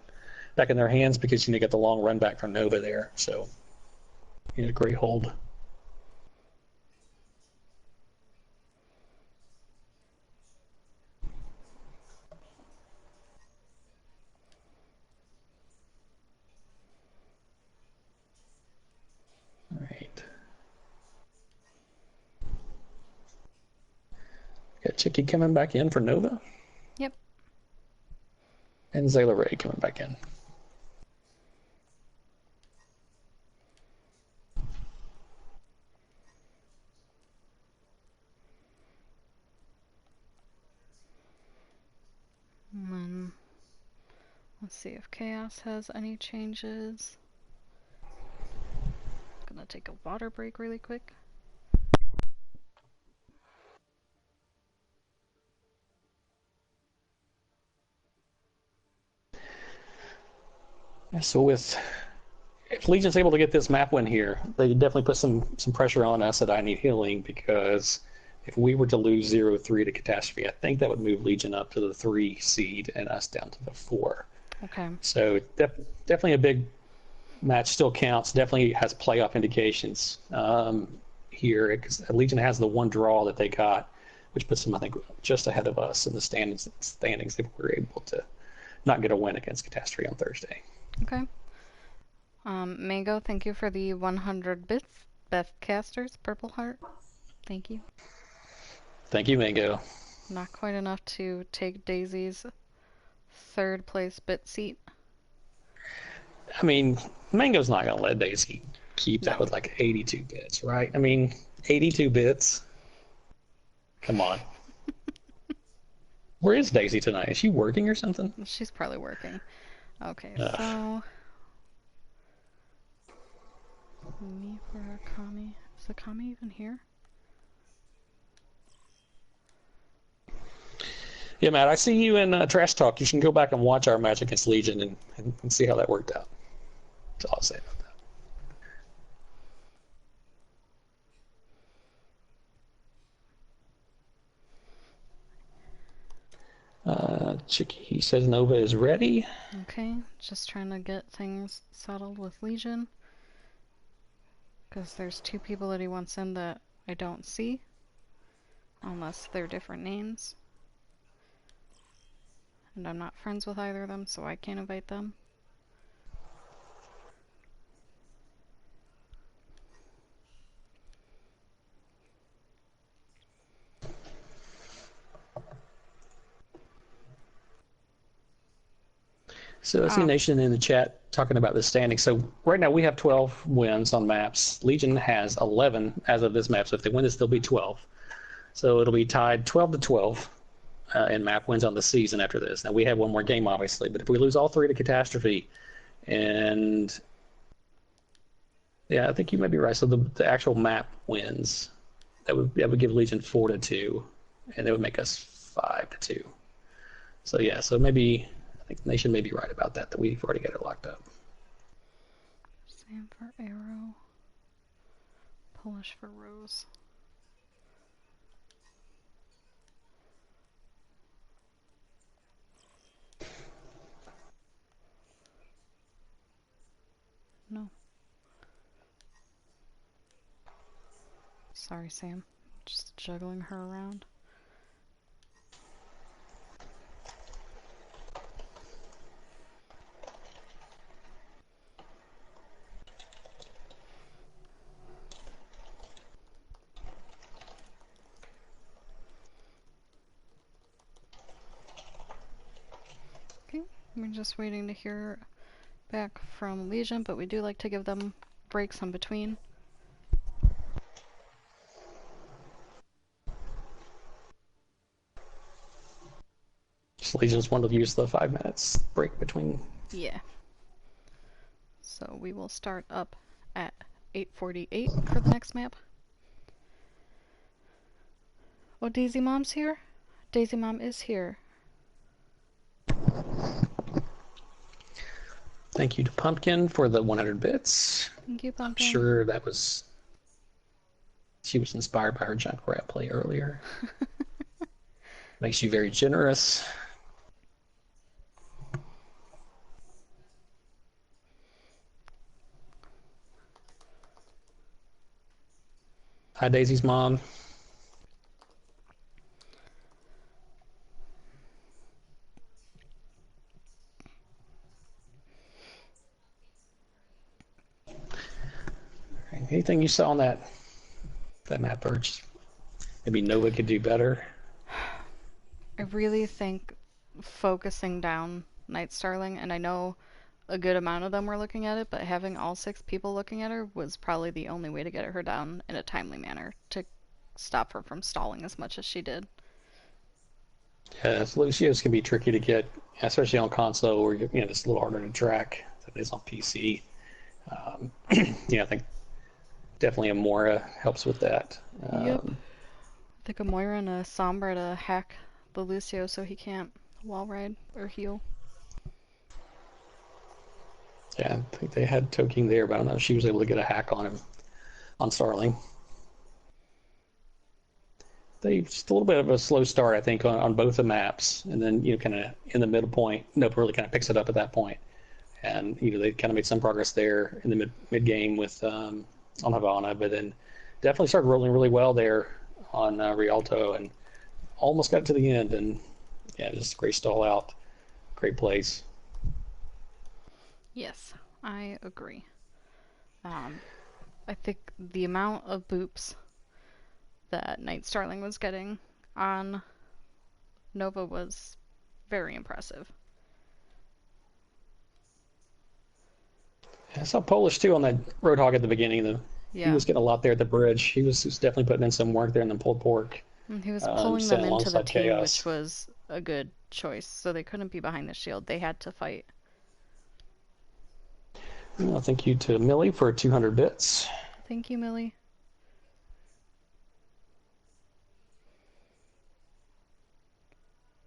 back in their hands because, you get the long run back from Nova there. So, great hold. All right. Got Chicky coming back in for Nova. Yep. And Zayla Ray coming back in. And then let's see if Chaos has any changes. Gonna take a water break really quick. So if Legion's able to get this map win here, they definitely put some pressure on us that I need healing, because if we were to lose 0-3 to Catastrophe, I think that would move Legion up to the 3 seed and us down to the 4. Okay. So definitely a big match, still counts, definitely has playoff indications here, because Legion has the one draw that they got, which puts them, I think, just ahead of us in the standings if we're able to not get a win against Catastrophe on Thursday. Okay. Mango, thank you for the 100 bits. Beth Casters, Purple Heart. Thank you. Thank you, Mango. Not quite enough to take Daisy's third place bit seat. I mean, Mango's not going to let Daisy keep that No. with like 82 bits, right? I mean, 82 bits? Come on. Where is Daisy tonight? Is she working or something? She's probably working. Okay, so... Me for Akami. Is Akami even here? Yeah, Matt, I see you in Trash Talk. You should go back and watch our match against Legion and see how that worked out. That's all I'll say about that. Chicky says Nova is ready. Okay, just trying to get things settled with Legion. Because there's 2 people that he wants in that I don't see. Unless they're different names. And I'm not friends with either of them, so I can't invite them. So I see Nation in the chat talking about the standings. So right now we have 12 wins on maps. Legion has 11 as of this map. So if they win this, they'll be 12. So it'll be tied 12 to 12 in map wins on the season after this. Now we have one more game, obviously, but if we lose all 3 to Catastrophe, and yeah, I think you might be right. So the actual map wins, that would give Legion 4 to 2, and it would make us 5 to 2. So yeah, so maybe. I think Nation may be right about that we've already got it locked up. Sam for Arrow. Polish for Rose. No. Sorry, Sam. Just juggling her around. We're just waiting to hear back from Legion, but we do like to give them breaks in between. Legion's wanted to use the 5 minutes break between. Yeah. So we will start up at 8:48 for the next map. Oh, Daisy Mom's here? Daisy Mom is here. Thank you to Pumpkin for the 100 bits. Thank you, Pumpkin. I'm sure that was... She was inspired by her Junkrat play earlier. Makes you very generous. Hi, Daisy's mom. Anything you saw on that map, Birch? Maybe Nova could do better. I really think focusing down Night Starling, and I know a good amount of them were looking at it, but having all 6 people looking at her was probably the only way to get her down in a timely manner to stop her from stalling as much as she did. Yeah, Lucios can be tricky to get, especially on console where it's a little harder to track than it is on PC. I think definitely a Mora helps with that. Yep. I think a Moira and a Sombra to hack the Lucio so he can't wall ride or heal. Yeah, I think they had Toking there, but I don't know if she was able to get a hack on him, on Starling. They just a little bit of a slow start, I think, on both the maps, and then kind of in the middle point, Nope really kind of picks it up at that point, and they kind of made some progress there in the mid game with on Havana, but then definitely started rolling really well there on Rialto, and almost got to the end, and yeah, just a great stall out, great place. Yes, I agree. I think the amount of boops that Night Starling was getting on Nova was very impressive. I saw Polish too on that Roadhog at the beginning. He Yeah. was getting a lot there at the bridge. He was definitely putting in some work there in the pulled pork. And he was pulling them Standing into the alongside team, Chaos. which was a good choice. So they couldn't be behind the shield. They had to fight. Well, thank you to Millie for 200 bits. Thank you, Millie.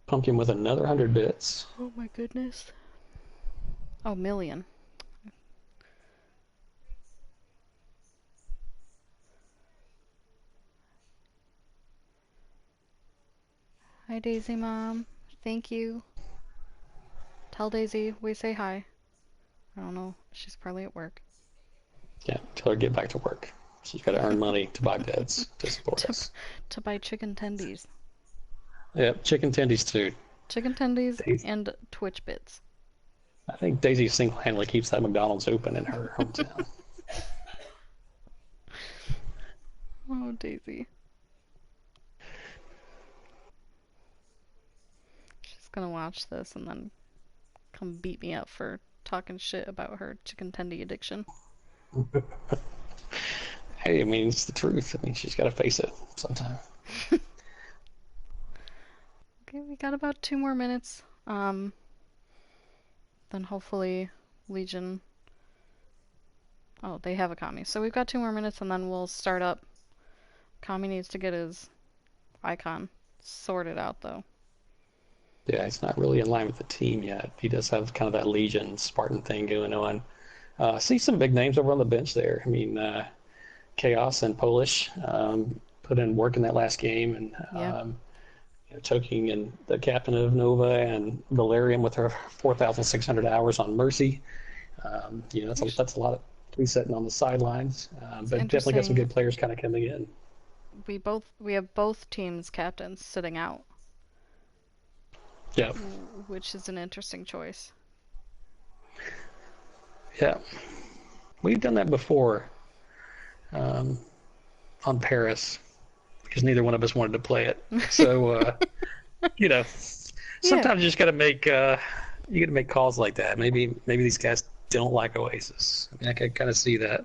Pumpkin with another 100 bits. Oh my goodness. Oh, million. Hi, Daisy Mom. Thank you. Tell Daisy we say hi. I don't know. She's probably at work. Yeah, tell her to get back to work. She's got to earn money to buy bits to support us. To buy chicken tendies. Yep, chicken tendies too. Chicken tendies Daisy. and Twitch bits. I think Daisy single-handedly keeps that McDonald's open in her hometown. Oh, Daisy. She's gonna watch this and then come beat me up for talking shit about her chicken tendy addiction. Hey, I mean, it's the truth. I mean, she's got to face it sometime. Okay, we got about 2 more minutes. Then hopefully Legion... Oh, they have a Kami. So we've got 2 more minutes and then we'll start up. Kami needs to get his icon sorted out, though. Yeah, he's not really in line with the team yet. He does have kind of that Legion Spartan thing going on. See some big names over on the bench there. I mean, Chaos and Polish put in work in that last game, and Yeah. Toking and the captain of Nova and Valerian with her 4,600 hours on Mercy. That's a lot of resetting on the sidelines, but definitely got some interesting. good players kind of coming in. We have both teams' captains sitting out, Yeah, which is an interesting choice. yeah, we've done that before on Paris because neither one of us wanted to play it. So sometimes you just got to make calls like that. Maybe these guys don't like Oasis. I mean, I can kind of see that.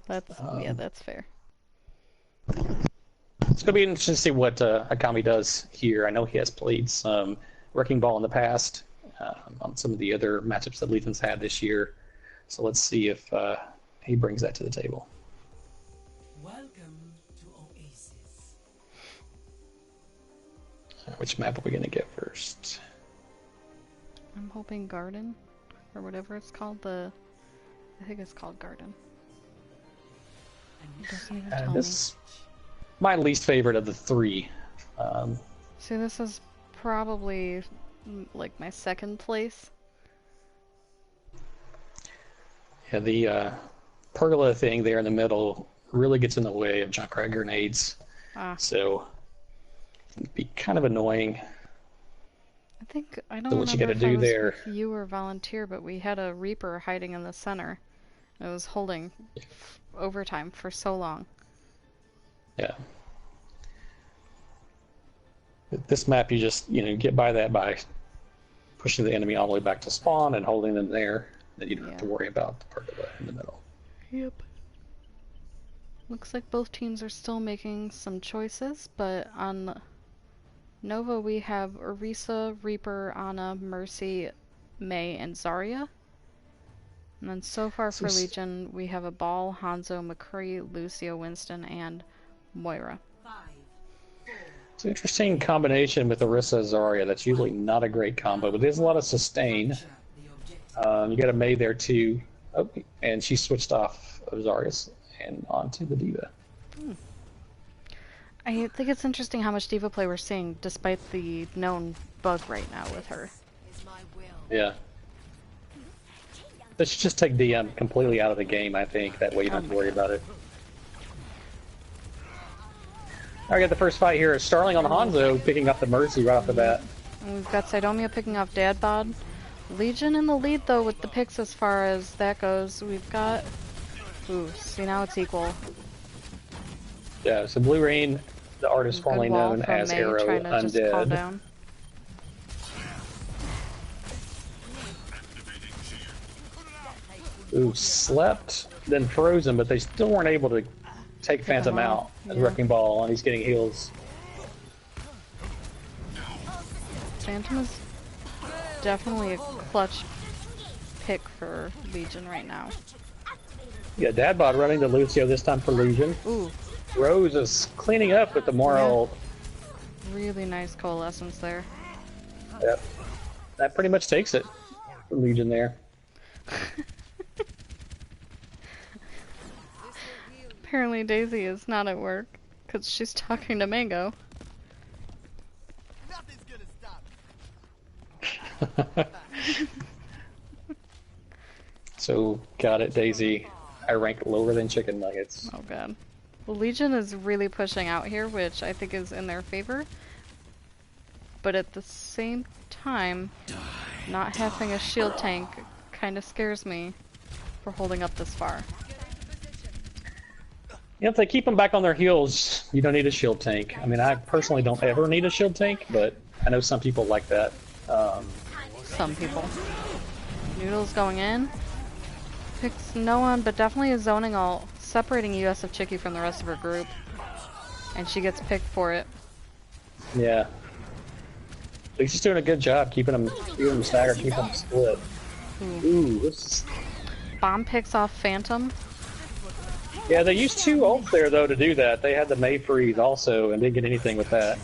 That's fair. It's going to be interesting to see what Akami does here. I know he has played some Wrecking Ball in the past on some of the other matchups that Legion's had this year. So let's see if he brings that to the table. Welcome to Oasis. Which map are we going to get first? I'm hoping Garden, or whatever it's called. I think it's called Garden. It doesn't even tell me. This my least favorite of the 3. See, this is probably like my second place. Yeah, the pergola thing there in the middle really gets in the way of Junkrat grenades. So it'd be kind of annoying. I don't So what you remember gotta if do I was there- with you or Volunteer, but we had a Reaper hiding in the center. It was holding overtime for so long. Yeah. This map, you just get by that by pushing the enemy all the way back to spawn and holding them there. Then you don't have to worry about the pergola in the middle. Yep. Looks like both teams are still making some choices, but on Nova we have Orisa, Reaper, Ana, Mercy, Mei, and Zarya. And then so far for Legion, we have a Ball, Hanzo, McCree, Lucio, Winston, and Moira. It's an interesting combination with Orisa Zarya. That's usually not a great combo, but there's a lot of sustain. You got a Mei there too. Oh, and she switched off of Zarya's and onto the Diva. I think it's interesting how much Diva play we're seeing, despite the known bug right now with her. Yeah. They should just take DM completely out of the game, I think. That way you don't have to worry about it. Alright, got the first fight here. Starling on Hanzo, picking up the Mercy right off the bat. And we've got Sidomia picking off Dad Bod. Legion in the lead, though, with the picks as far as that goes. We've got... Ooh, see, now it's equal. Yeah, so Blue Rain, the artist formerly known as Mei, Arrow trying to just calm Undead. down. Ooh, slept, then frozen, but they still weren't able to take Phantom out as Wrecking Ball, and he's getting heals. Phantom is definitely a clutch pick for Legion right now. Yeah, Dadbot running to Lucio this time for Legion. Ooh. Rose is cleaning up with the Moral. Yeah. Really nice coalescence there. Yep. That pretty much takes it for Legion there. Apparently Daisy is not at work because she's talking to Mango. Nothing's gonna stop me. So, got it, Daisy. I rank lower than chicken nuggets. Oh god. Well, Legion is really pushing out here, which I think is in their favor. But at the same time, not having a shield tank kind of scares me for holding up this far. You know, if they keep them back on their heels, you don't need a shield tank. I mean, I personally don't ever need a shield tank, but I know some people like that. Some people. Noodles going in. Picks no one, but definitely a zoning ult, separating US of Chicky from the rest of her group. And she gets picked for it. Yeah. But she's doing a good job keeping them staggered, keeping them split. Ooh, this is... Bomb picks off Phantom. Yeah, they used 2 ults there, though, to do that. They had the Mei freeze also, and didn't get anything with that.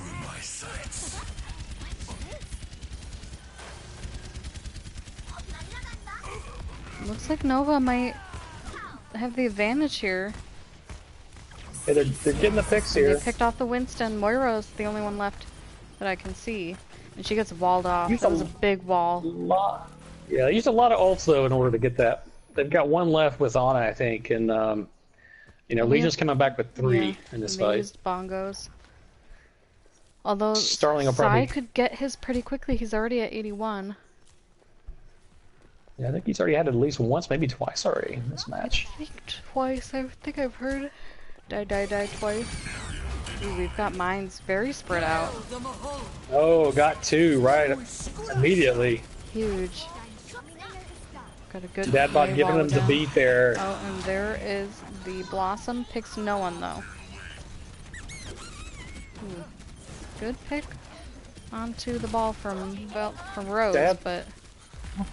Looks like Nova might have the advantage here. Yeah, they're getting the picks here. They picked off the Winston. Moira's the only one left that I can see. And she gets walled off. That was a big wall. Yeah, they used a lot of ults, though, in order to get that. They've got 1 left with Ana, I think, and, you know, Legion's coming back with 3 in this fight. Used bongos. Although Starling will Sai probably... could get his pretty quickly. He's already at 81. Yeah, I think he's already had it at least once, maybe twice already in this match. I think twice. I think I've heard. Die twice. Ooh, we've got mines very spread out. Oh, got 2 right immediately. Huge. Got a good Dadbot giving them the beat there. Oh, and there is the Blossom. Picks no one, though. Ooh. Good pick onto the ball from Rose, but...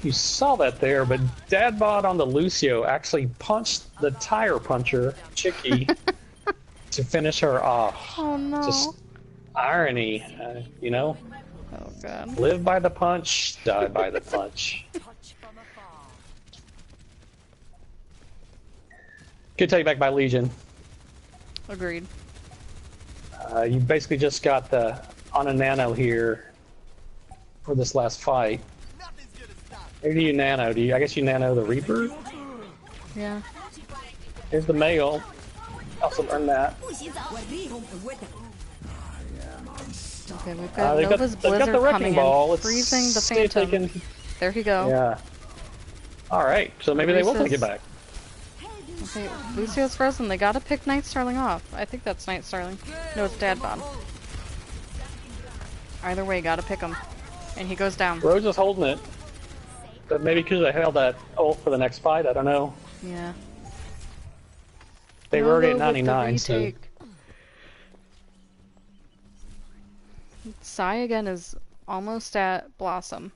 You saw that there, but Dadbot on the Lucio actually punched the tire puncher, Chicky, to finish her off. Oh no. Just irony, you know? Oh god. Live by the punch, die by the punch. Good take back by Legion. Agreed. You basically just got the on a nano here for this last fight. Who do you nano? I guess you nano the Reaper? Yeah. Here's the male. Also earn that. Okay, we've got Nova's Blizzard the coming ball. in, freezing the See if they Phantom. can... There he go. Yeah. Alright, so maybe they will take it back. Okay, Lucio's frozen. They gotta pick Night Starling off. I think that's Night Starling. No, it's Dadbot. Either way, gotta pick him. And he goes down. Rose is holding it. But maybe because I held that ult for the next fight, I don't know. Yeah. They were already at Nova with the 99, so... retake. Sai again is almost at Blossom.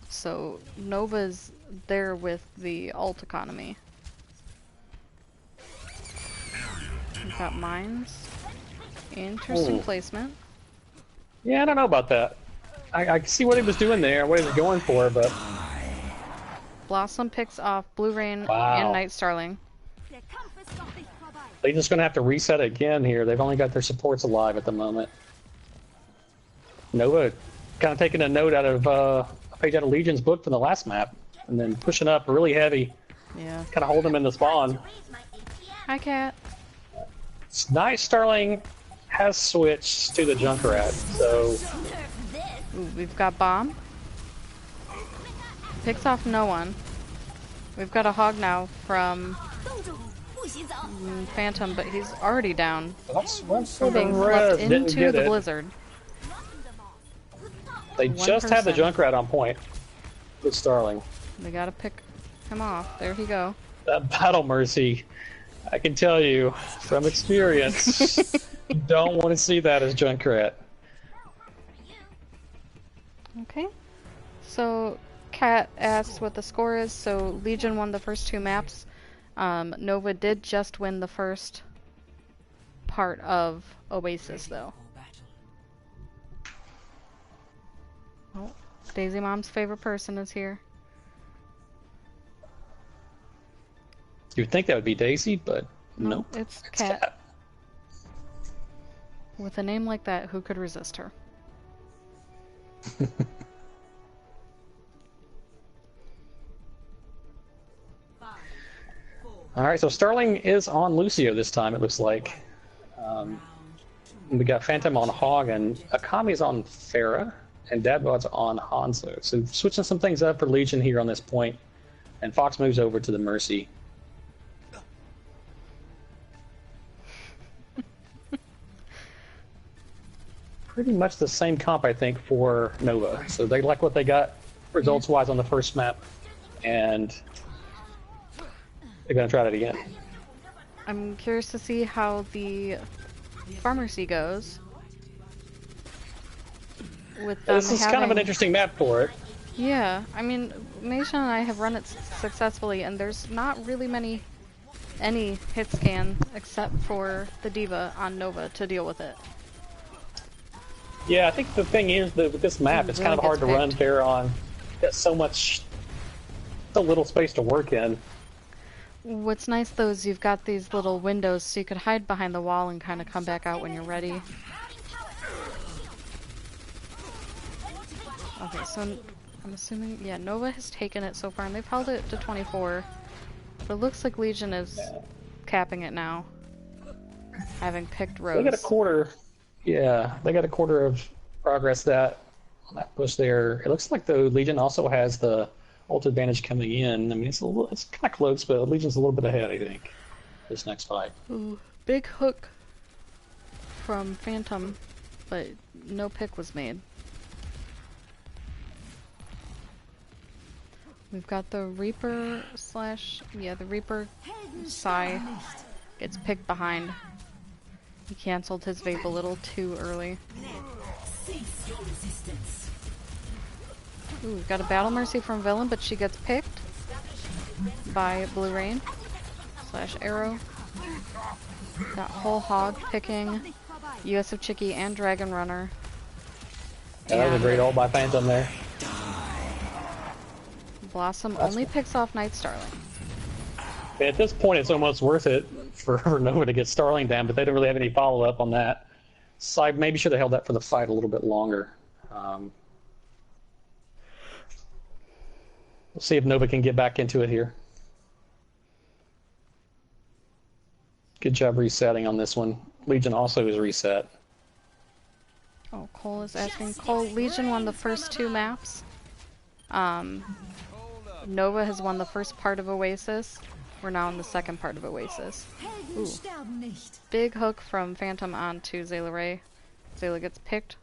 So Nova's there with the ult economy. We've got mines. Interesting placement. Yeah, I don't know about that. I see what he was doing there, what he was going for, but... Blossom picks off Blue Rain Wow. and Night Starling. They're just going to have to reset it again here. They've only got their supports alive at the moment. Nova kind of taking a note out of a page out of Legion's book from the last map, and then pushing up really heavy. Yeah. Kind of hold them in the spawn. Hi, Cat. Night Starling has switched to the Junkrat, so... Ooh, we've got Bomb. Picks off no one. We've got a hog now from Phantom, but he's already down. That's one for From the being res. left Didn't into get the it. blizzard. They One just had the person. Junkrat on point with Starling. They gotta pick him off. There he go. That Battle Mercy, I can tell you from experience, you don't want to see that as Junkrat. Okay. So, Kat asks what the score is. So, Legion won the first two maps. Nova did just win the first part of Oasis, though. Oh, Daisy Mom's favorite person is here. You'd think that would be Daisy, but nope. It's Kat. With a name like that, who could resist her? Alright, so Starling is on Lucio this time, it looks like. We got Phantom on Hog, and Akami's on Pharah, and Dadbod's on Hanzo. So switching some things up for Legion here on this point, and Fox moves over to the Mercy. Pretty much the same comp, I think, for Nova. So they like what they got results-wise on the first map, and they're going to try it again. I'm curious to see how the Pharmacy goes. With them This is kind of an having- interesting map for it. Yeah, I mean, Meisha and I have run it successfully, and there's not really any hit scan except for the Diva on Nova to deal with it. Yeah, I think the thing is that with this map, it's Really kind of hard to gets run picked. there on. Got so little space to work in. What's nice though is you've got these little windows so you could hide behind the wall and kind of come back out when you're ready. Okay, so I'm assuming, yeah, Nova has taken it so far, and they've held it to 24. But it looks like Legion is capping it now, having picked Rose. They got a quarter. Yeah, they got a quarter of progress on that push there. It looks like the Legion also has the ult advantage coming in. I mean, it's kind of close, but Legion's a little bit ahead, I think, this next fight. Ooh, big hook from Phantom, but no pick was made. We've got the Reaper the Reaper Sai gets picked behind. He cancelled his vape a little too early. Ooh, we've got a Battle Mercy from Villain, but she gets picked by Blue Rain / Arrow. Got Whole Hog picking US of Chicky and Dragon Runner. Yeah, that was a great ult by Phantom there. Blossom only picks off Night Starling. At this point, it's almost worth it for Nova to get Starling down, but they don't really have any follow-up on that. Side maybe should have held that for the fight a little bit longer. We'll see if Nova can get back into it here. Good job resetting on this one. Legion also is reset. Oh, Cole is asking. Cole, Legion won the first two maps. Nova has won the first part of Oasis. We're now in the second part of Oasis. Ooh. Big hook from Phantom onto Zayla Ray. Zayla gets picked.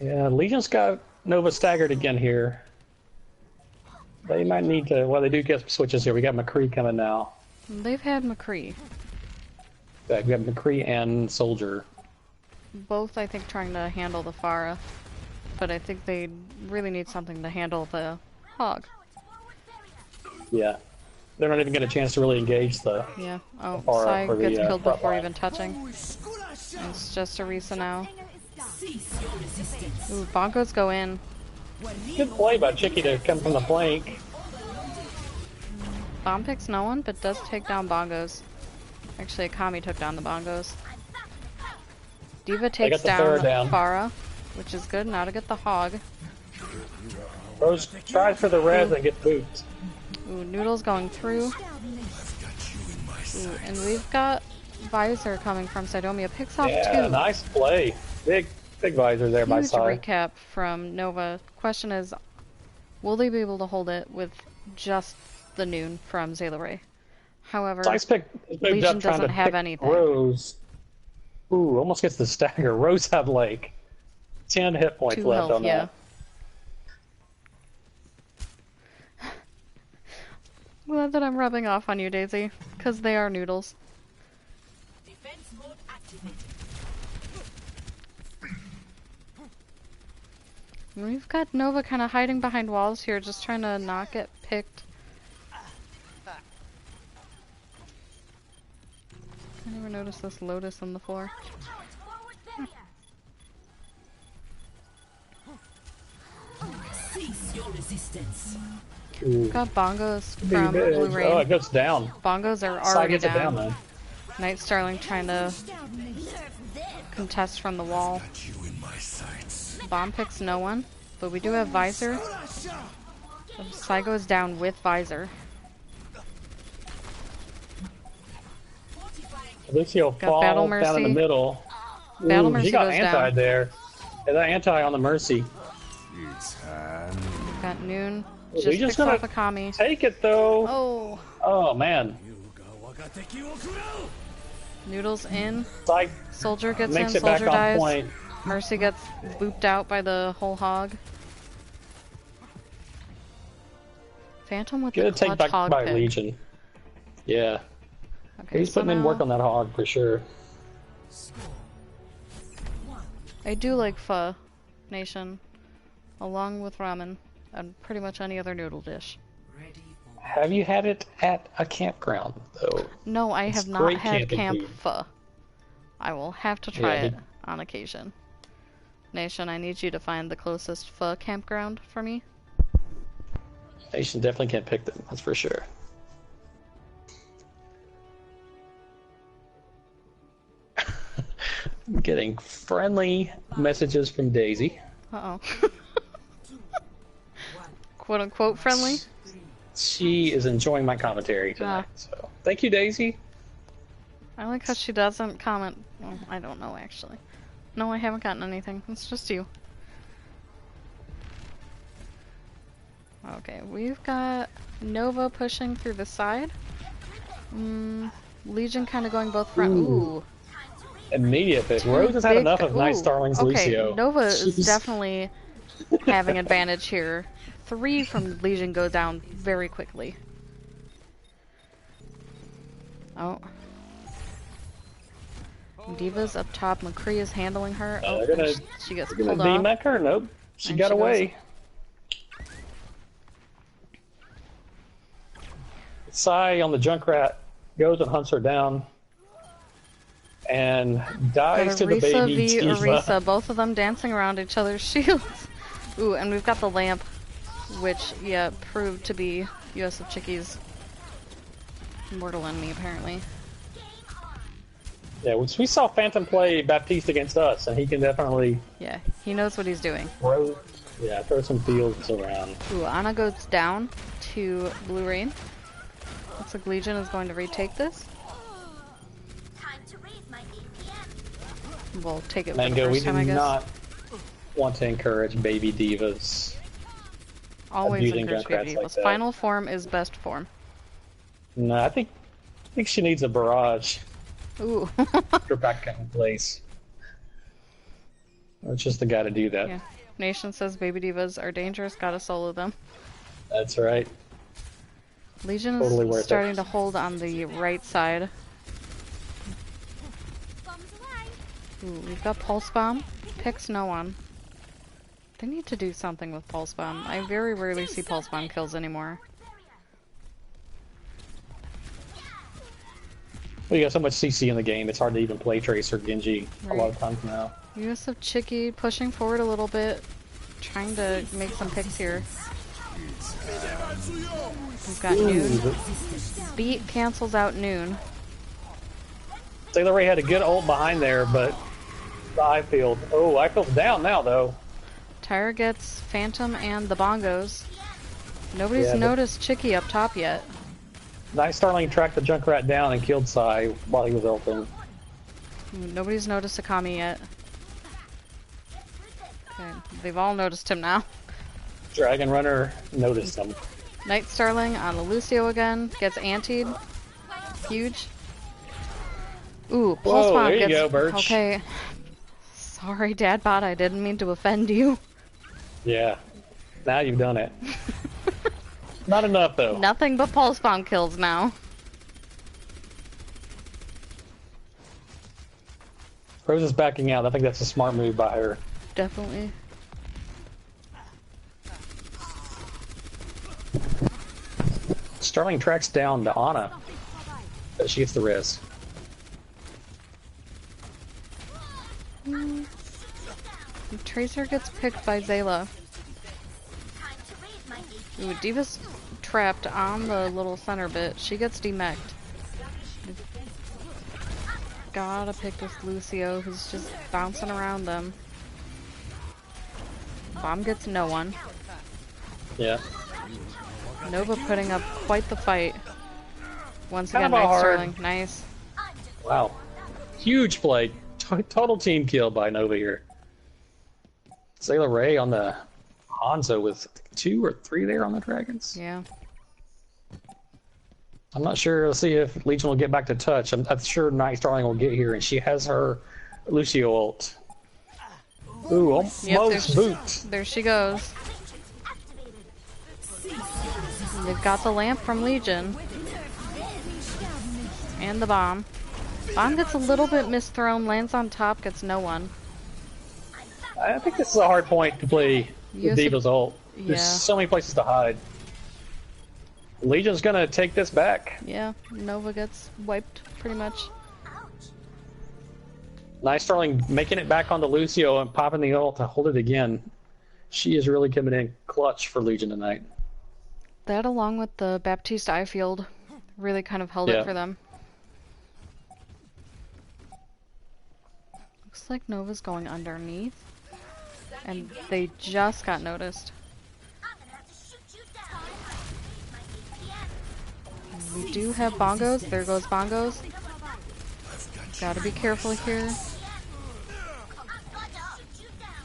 Yeah, Legion's got Nova staggered again here. They might need to. Well, they do get some switches here. We got McCree coming now. They've had McCree. Yeah, we got McCree and Soldier. Both, I think, trying to handle the Pharah. But I think they really need something to handle the Hog. Yeah. They're not even getting a chance to really engage the. Yeah. Oh, Pharah Sai for the, gets killed front before line. even touching. It's just Orisa now. Cease your resistance. Ooh, Bonkos go in. Good play by Chicky to come from the flank. Bomb picks no one, but does take down Bongos. Actually, Akami took down the Bongos. Diva takes the Pharah down. Pharah, which is good. Now to get the Hog. Rose tries for the res and gets booped. Ooh, Noodle's going through. Ooh, and we've got Visor coming from Sidomia. Picks off Yeah, two. nice play. Big visor there by Huge Sai. recap from Nova. Question is, will they be able to hold it with just the noon from Zayla Ray? However, Sai's moved Legion up trying doesn't to have pick anything. Rose. Ooh, almost gets the stagger. Rose had like 10 hit points 2 left health, on yeah. that. Glad that I'm rubbing off on you, Daisy, because they are noodles. Defense mode activated. We've got Nova kind of hiding behind walls here, just trying to not get picked. I never noticed this Lotus on the floor. Cease your resistance. Ooh. Got Bongos Be from big. Blue Rain. Oh, it goes down. Bongos are Sai already gets it down down. then. Night Starling trying to contest from the wall. Bomb picks no one, but we do have Visor. Psycho is down with Visor. Lucio Got Battle falls down in the Mercy. middle. Battle Ooh, Mercy he got goes anti down. there. Yeah, that anti on the Mercy. Got Noon. Well, Just Legion's picks gonna off Akami. Take it though. Oh, Oh man. Noodles in. Sai Soldier gets makes in. it back Soldier on dies. point. Mercy gets booped out by the whole Hog. Phantom with the Good take clutch back Hog by pick. Legion. Yeah. Okay, He's so putting in now work on that Hog for sure. I do like Pho Nation, along with ramen, and pretty much any other noodle dish. Ready for Have you had it at a campground though? No, I It's have not great had camping Camp food. Pho. I will have to try Yeah, it on occasion. Nation, I need you to find the closest Pho campground for me. Nation definitely can't pick them, that's for sure. I'm getting friendly messages from Daisy. Uh-oh. Quote unquote friendly? She is enjoying my commentary tonight. So thank you, Daisy. I like how she doesn't comment. Well, I don't know actually. No, I haven't gotten anything. It's just you. Okay, we've got Nova pushing through the side. Legion kind of going both front. Ooh. Immediate pick. Rose has had Big- enough of Night ooh, Starling's okay, Lucio. Nova is Jeez. definitely having advantage here. 3 from Legion go down very quickly. Oh. Diva's up top. McCree is handling her. Oh, they're gonna- she gets Gonna pulled off. DMAC her? Nope. She And got she goes- away. Sai on the Junkrat goes and hunts her down. And dies Got to the Orisa baby v Diva. Orisa, both of them dancing around each other's shields. Ooh, and we've got the lamp, which, yeah, proved to be US of Chicky's mortal enemy, apparently. Yeah, we saw Phantom play Baptiste against us, and he can definitely Yeah, he knows what he's doing. throw some fields around. Ooh, Ana goes down to Blue Rain. Looks like Legion is going to retake this. Time to raise my APM. We'll take it for Mango, the we first do time, I guess. not want to encourage baby divas. Always abusing encourage Junkrats baby like divas. that. Final form is best form. No, I think she needs a barrage. Ooh. Her back in place. It's just the guy to do that. Yeah. Nation says baby divas are dangerous, gotta solo them. That's right. Legion is Totally worth starting it. to hold on the right side. Bombs away. Ooh, we've got Pulse Bomb. Picks no one. They need to do something with Pulse Bomb. I very rarely see Pulse Bomb kills anymore. Well, you got so much CC in the game, it's hard to even play Trace or Genji a lot of times now. Use of Chicky pushing forward a little bit, trying to make some picks here. We've got Noon. Beat cancels out Noon. Sailor Ray had a good ult behind there, but the I-field. Oh, I-field's down now, though. Tyra gets Phantom and the bongos. Nobody's Yeah, but- noticed Chicky up top yet. Nice Starling tracked the Junkrat down and killed Sai while he was ulting. Nobody's noticed Akami yet. Okay, they've all noticed him now. Dragon Runner noticed him. Night Starling on the Lucio again. Gets antied. Huge. Ooh, Pulse Whoa, Bomb there you gets... go, Birch. Okay. Sorry, Dadbot, I didn't mean to offend you. Yeah. Now you've done it. Not enough, though. Nothing but Pulse Bomb kills now. Rose is backing out. I think that's a smart move by her. Definitely. Starling tracks down to Ana, but she gets the res. Tracer gets picked by Zayla. Time to raise my APM. Ooh, Diva's trapped on the little center bit. She gets demeched. Gotta pick this Lucio who's just bouncing around them. Bomb gets no one. Yeah. Nova putting up quite the fight. Once Kind again, of a Night hard- Sterling. Nice. Wow. Huge play. Total team kill by Nova here. Sailor Ray on the Hanzo with 2 or 3 there on the Dragons. Yeah. I'm not sure. Let's see if Legion will get back to touch. I'm sure Night Starling will get here, and she has her Lucio ult. Ooh, almost there's- boot. There she goes. They've got the lamp from Legion. And the bomb. Bomb gets a little bit misthrown, lands on top, gets no one. I think this is a hard point to play with Yes, Diva's ult. yeah. There's so many places to hide. Legion's gonna take this back. Yeah, Nova gets wiped pretty much. Nice Starling making it back onto Lucio and popping the ult to hold it again. She is really coming in clutch for Legion tonight. That along with the Baptiste I-field really kind of held Yeah. it for them. Looks like Nova's going underneath. And they just got noticed. I'm gonna have to shoot you down. Raise my APM. We do have bongos. There goes bongos. Gotta be careful here. I'm gonna shoot you down.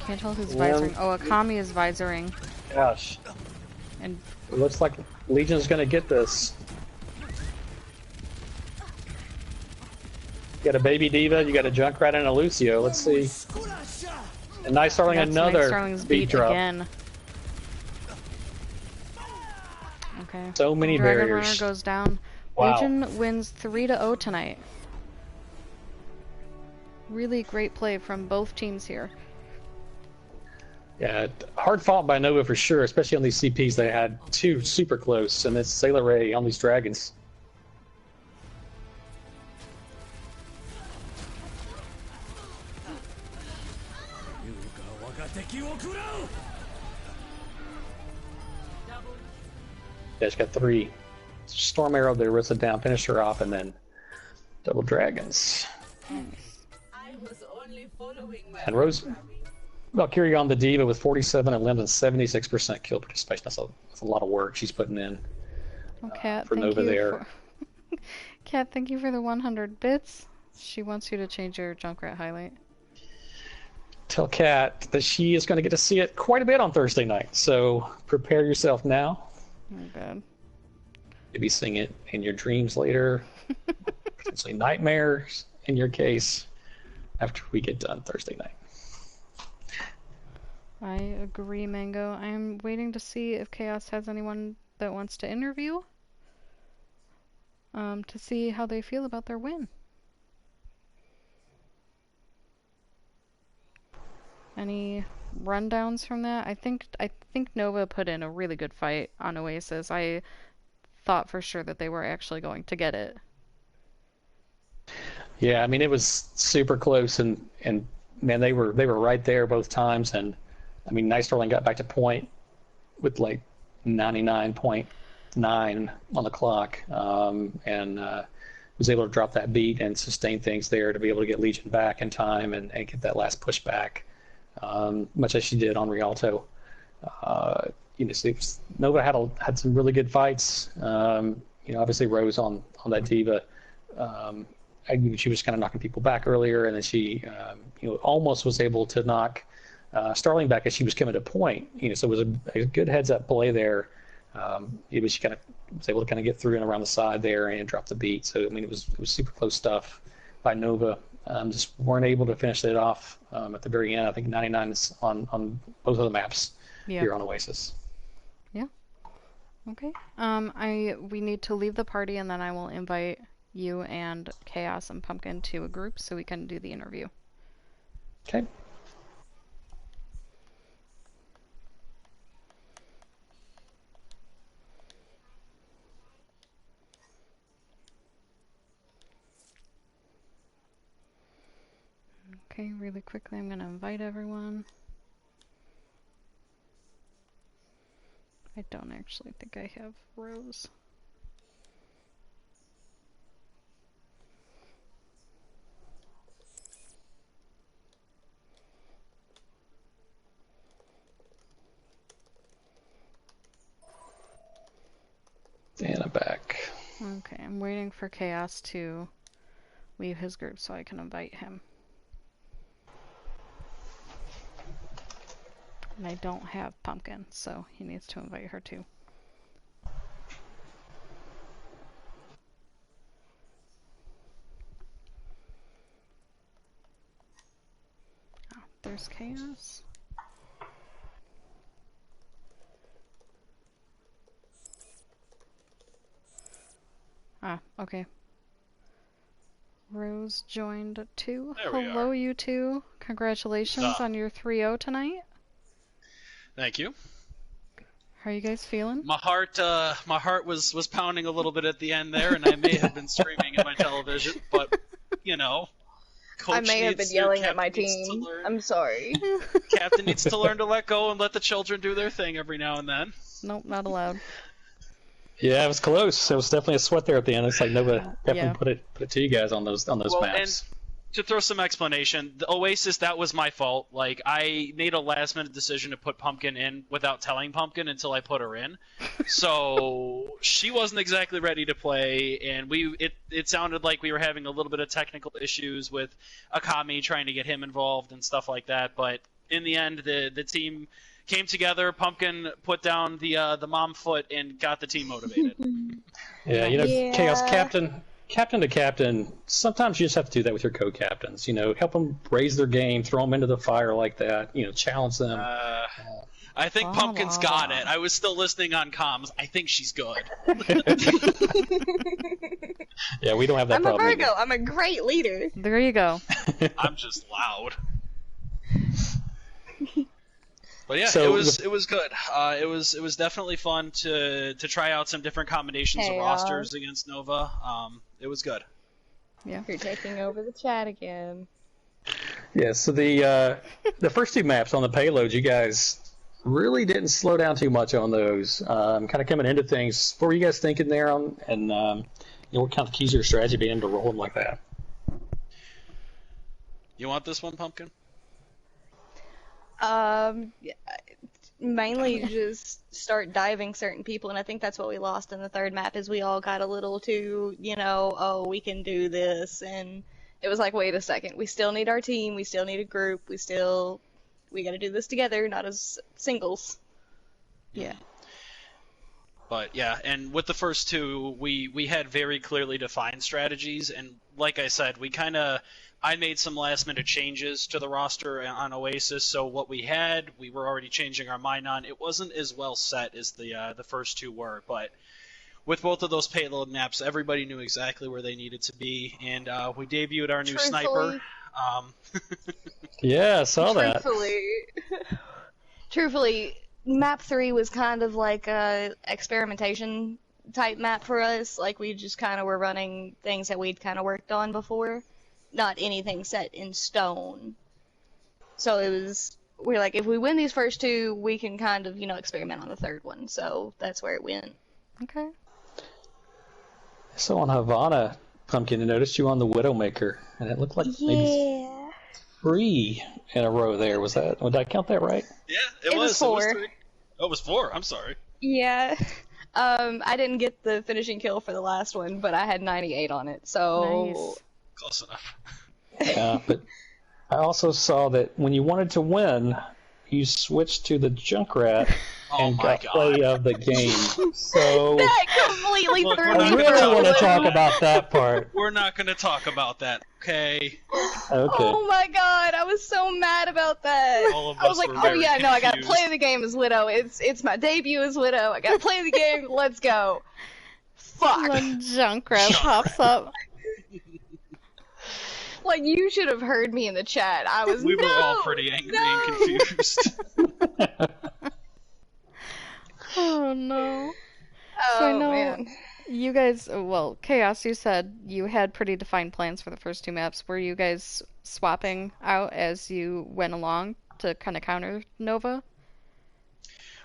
Can't tell who's Yeah. visoring. Oh, Akami is visoring. Gosh, And it looks like Legion's gonna get this. You got a baby Diva, you got a Junkrat and a Lucio. Let's see. And Nice Starling that's Night another Starling's beat beat drop. again. Okay. So many Dragon barriers. Runner goes down. Wow. Legion wins 3-0 tonight. Really great play from both teams here. Yeah, hard fought by Nova for sure, especially on these CPs. They had 2 super close, and it's Sailor Ray on these Dragons. Yeah, she's got 3. Storm Arrow, they Orisa down, finish her off, and then double Dragons. And Rose, Valkyrie on the Diva with 47 and Lim and 76% kill participation. That's a lot of work she's putting in. Oh, Kat, for thank Nova you there. for... Kat, thank you for the 100 bits. She wants you to change your Junkrat highlight. Tell Kat that she is going to get to see it quite a bit on Thursday night, so prepare yourself now. Oh, God. Maybe seeing it in your dreams later, potentially nightmares in your case, after we get done Thursday night. I agree, Mango. I'm waiting to see if Chaos has anyone that wants to interview, to see how they feel about their win. Any rundowns from that? I think Nova put in a really good fight on Oasis. I thought for sure that they were actually going to get it. Yeah, I mean it was super close, and man, they were right there both times, and I mean, Nice Sterling got back to point with like 99.9 on the clock, and was able to drop that beat and sustain things there to be able to get Legion back in time and get that last push back, much as she did on Rialto. Nova had some really good fights. Obviously Rose on that Diva. She was kind of knocking people back earlier, and then she, almost was able to knock Starling back as she was coming to point. So it was a good heads-up play there. She kind of was able to kind of get through and around the side there and drop the beat. So I mean, it was super close stuff by Nova. Just weren't able to finish it off at the very end. I think 99 is on both of the maps here on Oasis. Yeah. Okay. We need to leave the party, and then I will invite you and Chaos and Pumpkin to a group so we can do the interview. Okay. Okay, really quickly I'm going to invite everyone. I don't actually think I have Rose. And I'm back. Okay, I'm waiting for Chaos to leave his group so I can invite him. And I don't have Pumpkin, so he needs to invite her too. Oh, there's Chaos. Ah, okay. Rose joined too. Hello, you two. Congratulations on your 3-0 tonight. Thank you. How are you guys feeling? My heart was pounding a little bit at the end there, and I may have been screaming at my television, but Coach I may have been yelling at my team. I'm sorry. Captain needs to learn to let go and let the children do their thing every now and then. Nope, not allowed. Yeah, it was close. It was definitely a sweat there at the end. It's like Nova definitely put it to you guys on those maps. And to throw some explanation, the Oasis, that was my fault. Like, I made a last-minute decision to put Pumpkin in without telling Pumpkin until I put her in. So she wasn't exactly ready to play, and it sounded like we were having a little bit of technical issues with Akami trying to get him involved and stuff like that. But in the end, the team came together. Pumpkin put down the mom foot and got the team motivated. Chaos captain to captain. Sometimes you just have to do that with your co-captains. Help them raise their game, throw them into the fire like that. Challenge them. I think Pumpkin's got it. I was still listening on comms. I think she's good. Yeah, we don't have that I'm problem. I'm a Virgo. I'm a great leader. There you go. I'm just loud. But yeah, So it was good. It was definitely fun to try out some different combinations of rosters against Nova. It was good. Yeah. You're taking over the chat again. Yeah, so the first two maps on the payload, you guys really didn't slow down too much on those. Kind of coming into things. What were you guys thinking there on? And what kind of keys your strategy being to roll them like that? You want this one, Pumpkin? Mainly just start diving certain people, and I think that's what we lost in the third map, is we all got a little too, oh, we can do this, and it was like, wait a second, we still need our team, we still need a group, we gotta do this together, not as singles. Yeah. But yeah, and with the first two, we had very clearly defined strategies, and like I said, we kind of I made some last-minute changes to the roster on Oasis, so what we had, we were already changing our mind on. It wasn't as well set as the first two were, but with both of those payload maps, everybody knew exactly where they needed to be, and we debuted our new sniper. Yeah, I saw that. Truthfully, map 3 was kind of like a experimentation type map for us. Like, we just kind of were running things that we'd kind of worked on before, not anything set in stone. So we're like, if we win these first two, we can kind of, experiment on the third one. So that's where it went. Okay. So on Havana, Pumpkin, I noticed you on the Widowmaker, and it looked like maybe 3 in a row there. Did I count that right? Yeah, It was 4. It was 3. Oh, it was 4. I'm sorry. Yeah. I didn't get the finishing kill for the last one, but I had 98 on it, so... Nice. Close enough. Yeah, but I also saw that when you wanted to win, you switched to the Junkrat and got play of the game. So That completely Look, threw we're I me not for really a want to loop. talk about that part. We're not going to talk about that, okay? Okay. Oh my god, I was so mad about that. All of I was us like, were oh very yeah, no, I gotta confused. play the game as Widow. It's my debut as Widow. I gotta play the game. Let's go. Fuck. When Junkrat pops up. Like, you should have heard me in the chat. I was We were no, all pretty angry no. and confused. Oh no. Oh So I know man. you guys, well, Chaos, you said you had pretty defined plans for the first two maps. Were you guys swapping out as you went along to kind of counter Nova?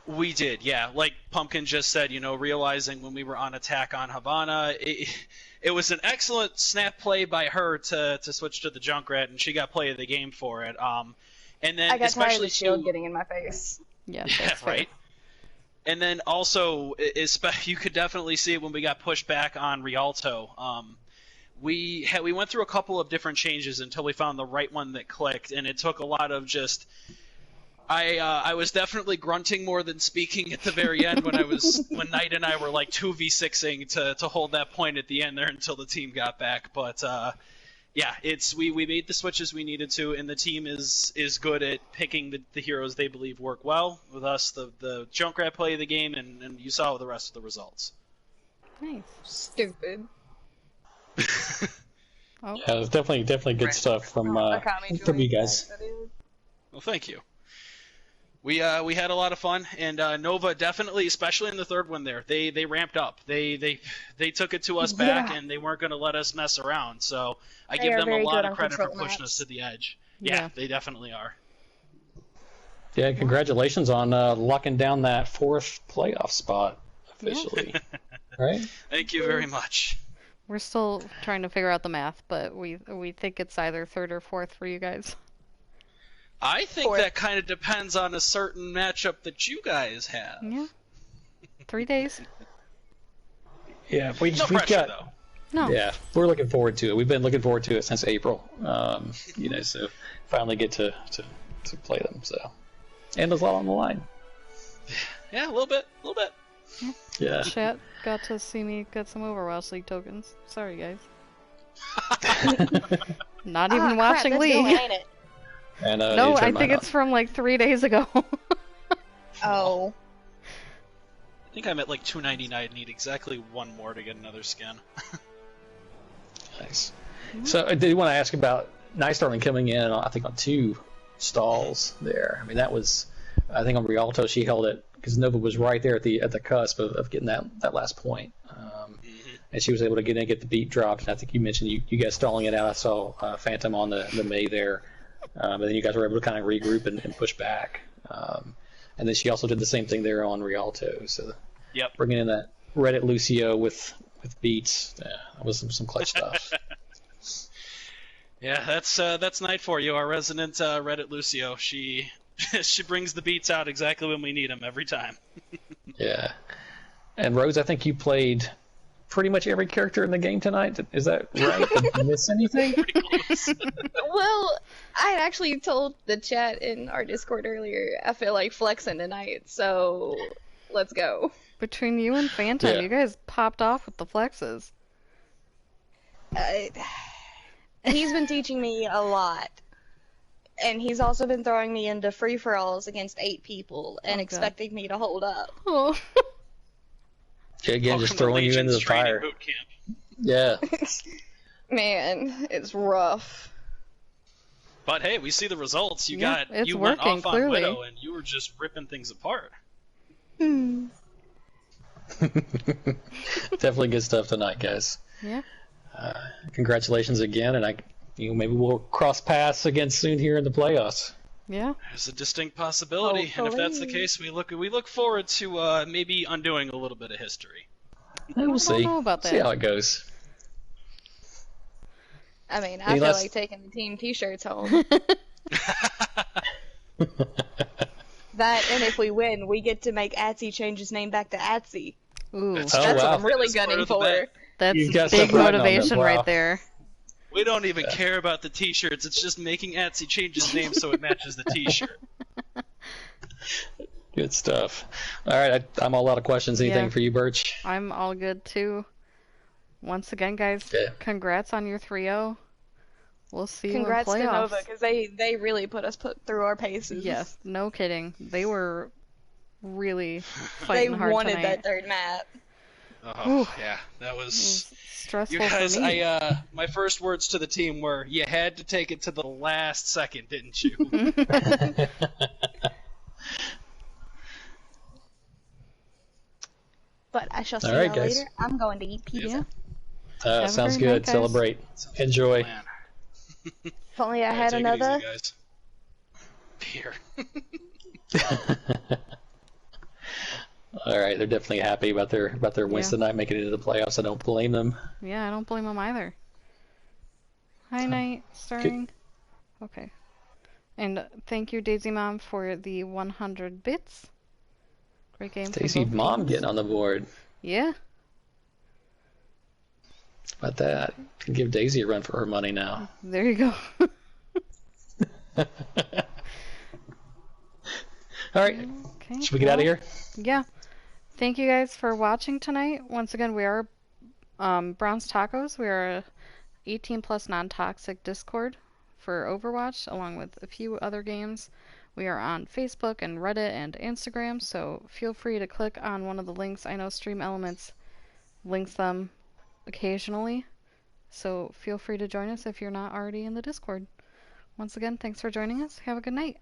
We did, yeah. Like Pumpkin just said, realizing when we were on attack on Havana, it was an excellent snap play by her to switch to the Junkrat, and she got play of the game for it. And then I got tired of especially the shield too- getting in my face. Yeah, Yeah, that's fair. right. And then also, you could definitely see it when we got pushed back on Rialto. We went through a couple of different changes until we found the right one that clicked, and it took a lot of just. I was definitely grunting more than speaking at the very end when Knight and I were like 2v6ing to hold that point at the end there until the team got back. But yeah, we made the switches we needed to, and the team is good at picking the heroes they believe work well. With us, the Junkrat play of the game, and you saw the rest of the results. Nice. Stupid. Oh, Yeah, it was definitely good stuff from you guys. Well, thank you. We had a lot of fun, and Nova definitely, especially in the third one there, they ramped up. They took it to us back, and they weren't going to let us mess around. So I They give are them a very lot good of on credit for control pushing maps. us to the edge. Yeah. Yeah, they definitely are. Yeah, congratulations on locking down that 4th playoff spot officially. Right? Thank you very much. we're still trying to figure out the math, but we think it's either third or fourth for you guys. I think Fourth. that kind of depends on a certain matchup that you guys have. Yeah. 3 days? Yeah, No we've pressure, got. though. No. Yeah, we're looking forward to it. We've been looking forward to it since April. So finally get to play them. So, and there's a lot on the line. Yeah, a little bit. Yeah. Chat got to see me get some Overwatch League tokens. Sorry, guys. Not even watching crap, that's League. going, ain't it? And, No, you I turned think mine it's from like 3 days ago. Oh. I think I'm at like 299. Need exactly one more to get another skin. on. Nice. So I did want to ask about Night Starling coming in, I think, on 2 stalls there. I mean, that was, I think on Rialto she held it because Nova was right there at the cusp of getting that last point. And she was able to get the beat dropped. And I think you mentioned you guys stalling it out. I saw Phantom on the May there. And then you guys were able to kind of regroup and push back. And then she also did the same thing there on Rialto. So Yep. bringing in that Reddit Lucio with beats, that was some clutch stuff. Yeah, that's Night for you, our resident Reddit Lucio. She she brings the beats out exactly when we need them every time. Yeah. And Rose, I think you played pretty much every character in the game tonight. Is that right? Did I miss anything? Pretty close. Well, I actually told the chat in our Discord earlier, I feel like flexing tonight, so let's go. Between you and Phantom, Yeah. you guys popped off with the flexes. he's been teaching me a lot. And he's also been throwing me into free-for-alls against 8 people and Oh, God. expecting me to hold up. Oh. Again, Welcome just to throwing you into Legion's the training fire. boot camp. Yeah. Man, it's rough. But hey, we see the results. Yeah, it's You went working, off on clearly. Widow, and you were just ripping things apart. Definitely good stuff tonight, guys. Yeah. Congratulations again, and maybe we'll cross paths again soon here in the playoffs. Yeah. There's a distinct possibility, and if that's the Hopefully. case, we look forward to maybe undoing a little bit of history. We'll see. know about See that. how it goes. I mean, I Any feel last- like taking the team t-shirts home. That, and if we win, we get to make Atsy change his name back to Atsy. Ooh. That's Oh, That's wow. what I'm really That's part gunning of the for. bet. That's You've got big stuff riding on them, motivation wow. right there. We don't even care about the T-shirts. It's just making Atsy change his name so it matches the T-shirt. Good stuff. All right, I'm all out of questions. Anything Yeah. for you, Birch? I'm all good too. Once again, guys, Yeah. congrats on your 3-0. We'll see Congrats you in to playoffs. Nova, because they really put through our paces. Yes, no kidding. They were really They fighting hard wanted tonight. that third map. Oh, yeah, that It was. was stressful You guys, for me. my first words to the team were, "You had to take it to the last second, didn't you?" But I shall see All right, y'all guys. later. I'm going to eat pizza. Yeah. Have a Sounds great night, good. guys. Celebrate. Enjoy. Man. If only I Yeah, had take it another. easy, guys. Beer. All right, they're definitely happy about their wins Yeah. tonight, making it into the playoffs. I don't blame them. Yeah, I don't blame them either. Hi, Night, starring. Okay. And thank you, Daisy Mom, for the 100 bits. Great game. from Stacy both Mom teams. getting on the board. Yeah. How about that? Can give Daisy a run for her money now. There you go. All right, Okay. should we get out of here? Yeah. Thank you guys for watching tonight. Once again, we are Bronze Tacos. We are a 18 plus non-toxic Discord for Overwatch, along with a few other games. We are on Facebook and Reddit and Instagram, so feel free to click on one of the links. I know Stream Elements links them occasionally, so feel free to join us if you're not already in the Discord. Once again, thanks for joining us. Have a good night.